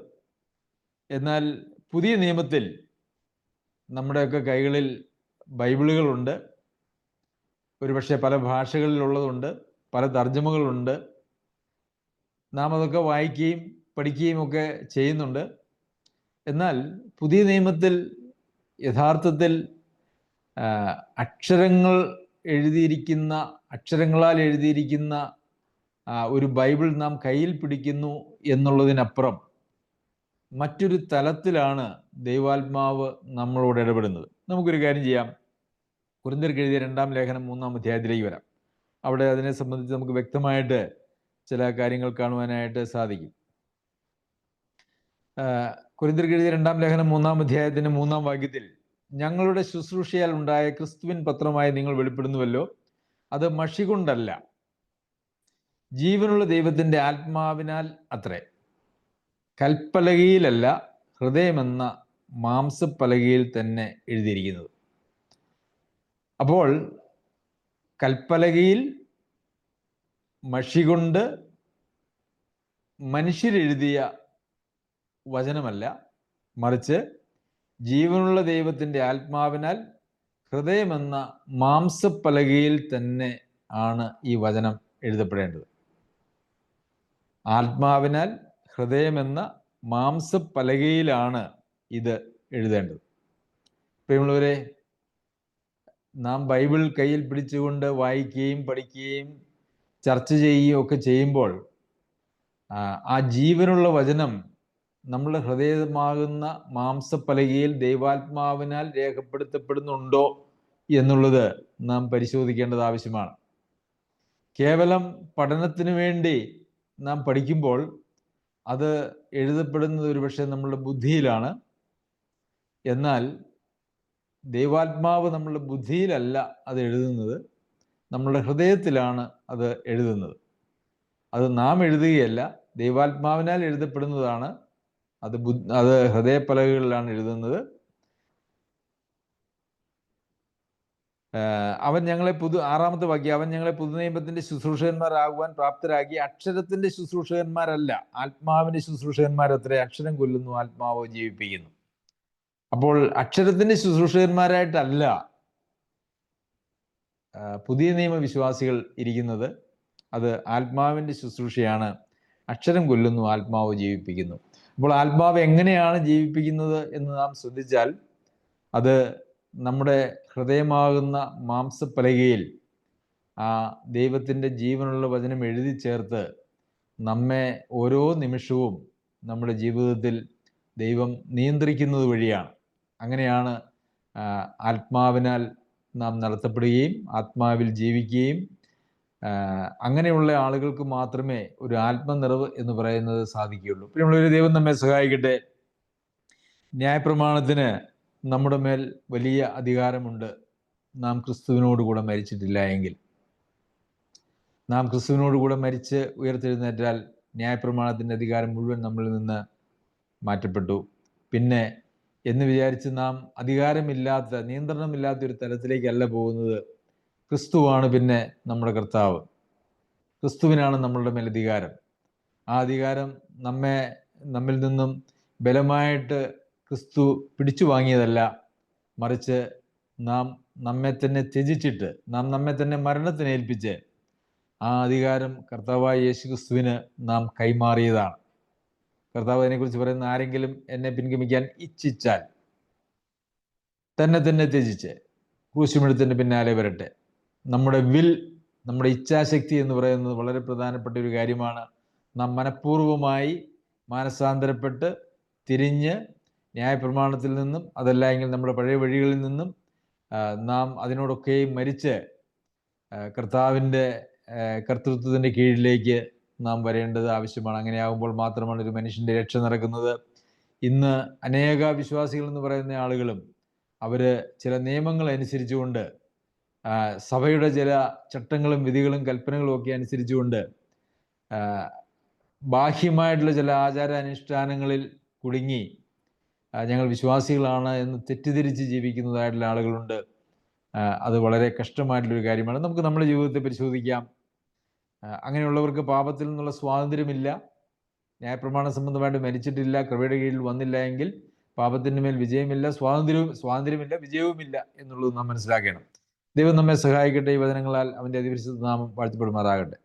എന്നാൽ പുതിയ നിയമത്തിൽ നമ്മുടെയൊക്കെ കൈകളിൽ ബൈബിളുകളുണ്ട്. ഒരുപക്ഷെ പല ഭാഷകളിലുള്ളതുണ്ട്, പല തർജ്ജമകളുണ്ട്. നാം അതൊക്കെ വായിക്കുകയും പഠിക്കുകയും ഒക്കെ ചെയ്യുന്നുണ്ട്. എന്നാൽ പുതിയ നിയമത്തിൽ യഥാർത്ഥത്തിൽ അക്ഷരങ്ങളാൽ എഴുതിയിരിക്കുന്ന ഒരു ബൈബിൾ നാം കയ്യിൽ പിടിക്കുന്നു എന്നുള്ളതിനപ്പുറം മറ്റൊരു തലത്തിലാണ് ദൈവാത്മാവ് നമ്മളോട് ഇടപെടുന്നത്. നമുക്കൊരു കാര്യം ചെയ്യാം. കൊരിന്ത്യർക്ക് എഴുതിയ 2-ാം ലേഖനം 3-ാം അധ്യായത്തിലേക്ക് വരാം. അവിടെ അതിനെ സംബന്ധിച്ച് നമുക്ക് വ്യക്തമായിട്ട് ചില കാര്യങ്ങൾ കാണുവാനായിട്ട് സാധിക്കും. കൊരിന്ത്യർക്ക് എഴുതിയ 2-ാം ലേഖനം 3-ാം അധ്യായത്തിന്റെ 3-ാം വാക്യത്തിൽ, ഞങ്ങളുടെ ശുശ്രൂഷയാൽ ഉണ്ടായ ക്രിസ്തുവിൻ പത്രമായി നിങ്ങൾ വെളിപ്പെടുന്നുവല്ലോ, അത് മഷി കൊണ്ടല്ല, ജീവനുള്ള ദൈവത്തിന്റെ ആത്മാവിനാൽ അത്രേ. കൽപ്പലകയിലല്ല, ഹൃദയമെന്ന മാംസപ്പലകയിൽ തന്നെ എഴുതിയിരിക്കുന്നത്. അപ്പോൾ കൽപ്പലകയിൽ മഷി കൊണ്ട് മനുഷ്യരെഴുതിയ വചനമല്ല, മറിച്ച് ജീവനുള്ള ദൈവത്തിന്റെ ആത്മാവിനാൽ ഹൃദയമെന്ന മാംസപ്പലകയിൽ തന്നെ ആണ് ഈ വചനം എഴുതപ്പെടേണ്ടത്. ആത്മാവിനാൽ ഹൃദയമെന്ന മാംസപ്പലകയിലാണ് ഇത് എഴുതേണ്ടത്. പ്രിയമുള്ളവരെ, നാം ബൈബിൾ കയ്യിൽ പിടിച്ചുകൊണ്ട് വായിക്കുകയും പഠിക്കുകയും ചർച്ച ചെയ്യുകയും ഒക്കെ ചെയ്യുമ്പോൾ ആ ജീവനുള്ള വചനം നമ്മുടെ ഹൃദയമാകുന്ന മാംസപ്പലകയിൽ ദൈവാത്മാവിനാൽ രേഖപ്പെടുത്തപ്പെടുന്നുണ്ടോ എന്നുള്ളത് നാം പരിശോധിക്കേണ്ടത് ആവശ്യമാണ്. കേവലം പഠനത്തിന് വേണ്ടി നാം പഠിക്കുമ്പോൾ അത് എഴുതപ്പെടുന്നത് ഒരുപക്ഷെ നമ്മളുടെ ബുദ്ധിയിലാണ്. എന്നാൽ ദൈവാത്മാവ് നമ്മളുടെ ബുദ്ധിയിലല്ല അത് എഴുതുന്നത്, നമ്മളുടെ ഹൃദയത്തിലാണ് അത് എഴുതുന്നത്. അത് നാം എഴുതുകയല്ല, ദൈവാത്മാവിനാൽ എഴുതപ്പെടുന്നതാണ്. അത് ഹൃദയപ്പലകകളിലാണ് എഴുതുന്നത്. അവൻ ഞങ്ങളെ 6-ാമത്തെ വാക്യം, അവൻ ഞങ്ങളെ പുതുനിയമത്തിന്റെ ശുശ്രൂഷകന്മാരാകുവാൻ പ്രാപ്തരാക്കി. അക്ഷരത്തിന്റെ ശുശ്രൂഷകന്മാരല്ല, ആത്മാവിന്റെ ശുശ്രൂഷകന്മാരത്രേ. അക്ഷരം കൊല്ലുന്നു, ആത്മാവ് ജീവിപ്പിക്കുന്നു. അപ്പോൾ അക്ഷരത്തിന്റെ ശുശ്രൂഷകന്മാരായിട്ടല്ല പുതിയ നിയമ വിശ്വാസികൾ ഇരിക്കുന്നത്. അത് ആത്മാവിന്റെ ശുശ്രൂഷയാണ്. അക്ഷരം കൊല്ലുന്നു, ആത്മാവ് ജീവിപ്പിക്കുന്നു. അപ്പോൾ ആത്മാവ് എങ്ങനെയാണ് ജീവിപ്പിക്കുന്നത് എന്ന് നാം ശ്രദ്ധിച്ചാൽ, അത് നമ്മുടെ ഹൃദയമാകുന്ന മാംസപ്പലകയിൽ ആ ദൈവത്തിൻ്റെ ജീവനുള്ള വചനം എഴുതി ചേർത്ത് നമ്മെ ഓരോ നിമിഷവും നമ്മുടെ ജീവിതത്തിൽ ദൈവം നിയന്ത്രിക്കുന്നത് വഴിയാണ്. അങ്ങനെയാണ് ആത്മാവിനാൽ നാം നടത്തപ്പെടുകയും ആത്മാവിൽ ജീവിക്കുകയും അങ്ങനെയുള്ള ആളുകൾക്ക് മാത്രമേ ഒരു ആത്മനിറവ് എന്ന് പറയുന്നത് സാധിക്കുകയുള്ളൂ. പിന്നെ നമ്മളൊരു ദൈവം നമ്മെ സഹായിക്കട്ടെ. ന്യായപ്രമാണത്തിന് നമ്മുടെ മേൽ വലിയ അധികാരമുണ്ട്. നാം ക്രിസ്തുവിനോടുകൂടെ മരിച്ചിട്ടില്ല എങ്കിൽ, നാം ക്രിസ്തുവിനോടുകൂടെ മരിച്ച് ഉയർത്തെഴുന്നേറ്റാൽ ന്യായപ്രമാണത്തിൻ്റെ അധികാരം മുഴുവൻ നമ്മളിൽ നിന്ന് മാറ്റപ്പെട്ടു. പിന്നെ എന്ന് വിചാരിച്ച് നാം അധികാരമില്ലാത്ത, നിയന്ത്രണമില്ലാത്ത ഒരു തലത്തിലേക്കല്ല പോകുന്നത്. ക്രിസ്തുവാണ് പിന്നെ നമ്മുടെ കർത്താവ്. ക്രിസ്തുവിനാണ് നമ്മളുടെ മേൽ അധികാരം. ആ അധികാരം നമ്മിൽ നിന്നും ബലമായിട്ട് ക്രിസ്തു പിടിച്ചു വാങ്ങിയതല്ല, മറിച്ച് നാം നമ്മെ തന്നെ ത്യജിച്ചിട്ട്, നാം നമ്മെ തന്നെ മരണത്തിന് ഏൽപ്പിച്ച് ആ അധികാരം കർത്താവായ യേശു ക്രിസ്തുവിന് നാം കൈമാറിയതാണ്. കർത്താവ് അതിനെക്കുറിച്ച് പറയുന്ന, ആരെങ്കിലും എന്നെ പിൻഗമിക്കാൻ ഇച്ഛിച്ചാൽ തന്നെ ത്യജിച്ച് ക്രൂശുമെടുത്തതിൻ്റെ പിന്നാലെ വരട്ടെ. നമ്മുടെ ഇച്ഛാശക്തി എന്ന് പറയുന്നത് വളരെ പ്രധാനപ്പെട്ട ഒരു കാര്യമാണ്. നാം മനഃപൂർവമായി മാനസാന്തരപ്പെട്ട് തിരിഞ്ഞ് ന്യായപ്രമാണത്തിൽ നിന്നും, അതല്ല എങ്കിൽ നമ്മുടെ പഴയ വഴികളിൽ നിന്നും നാം അതിനോടൊക്കെയും മരിച്ച് കർത്താവിൻ്റെ കർത്തൃത്വത്തിൻ്റെ കീഴിലേക്ക് നാം വരേണ്ടത് ആവശ്യമാണ്. അങ്ങനെയാകുമ്പോൾ മാത്രമാണ് ഒരു മനുഷ്യൻ്റെ രക്ഷ നടക്കുന്നത്. ഇന്ന് അനേക വിശ്വാസികൾ എന്ന് പറയുന്ന ആളുകളും അവർ ചില നിയമങ്ങൾ അനുസരിച്ചുകൊണ്ട്, സഭയുടെ ചില ചട്ടങ്ങളും വിധികളും കൽപ്പനകളും ഒക്കെ അനുസരിച്ചുകൊണ്ട് ബാഹ്യമായിട്ടുള്ള ചില ആചാരാനുഷ്ഠാനങ്ങളിൽ കുടുങ്ങി ഞങ്ങൾ വിശ്വാസികളാണ് എന്ന് തെറ്റിദ്ധരിച്ച് ജീവിക്കുന്നതായിട്ടുള്ള ആളുകളുണ്ട്. അത് വളരെ കഷ്ടമായിട്ടുള്ളൊരു കാര്യമാണ്. നമുക്ക് നമ്മുടെ ജീവിതത്തെ പരിശോധിക്കാം. അങ്ങനെയുള്ളവർക്ക് പാപത്തിൽ നിന്നുള്ള സ്വാതന്ത്ര്യമില്ല. ന്യായപ്രമാണ സംബന്ധമായിട്ട് മരിച്ചിട്ടില്ല, കൃപയുടെ കീഴിൽ വന്നില്ല എങ്കിൽ പാപത്തിൻ്റെ മേൽ വിജയമില്ല, സ്വാതന്ത്ര്യമില്ല, വിജയവുമില്ല എന്നുള്ളത് നാം മനസ്സിലാക്കണം. ദൈവം നമ്മെ സഹായിക്കട്ടെ. ഈ വചനങ്ങളാൽ അവൻ്റെ അതിപരിശുദ്ധ നാമം വാഴ്ത്തപ്പെടുമാറാകട്ടെ.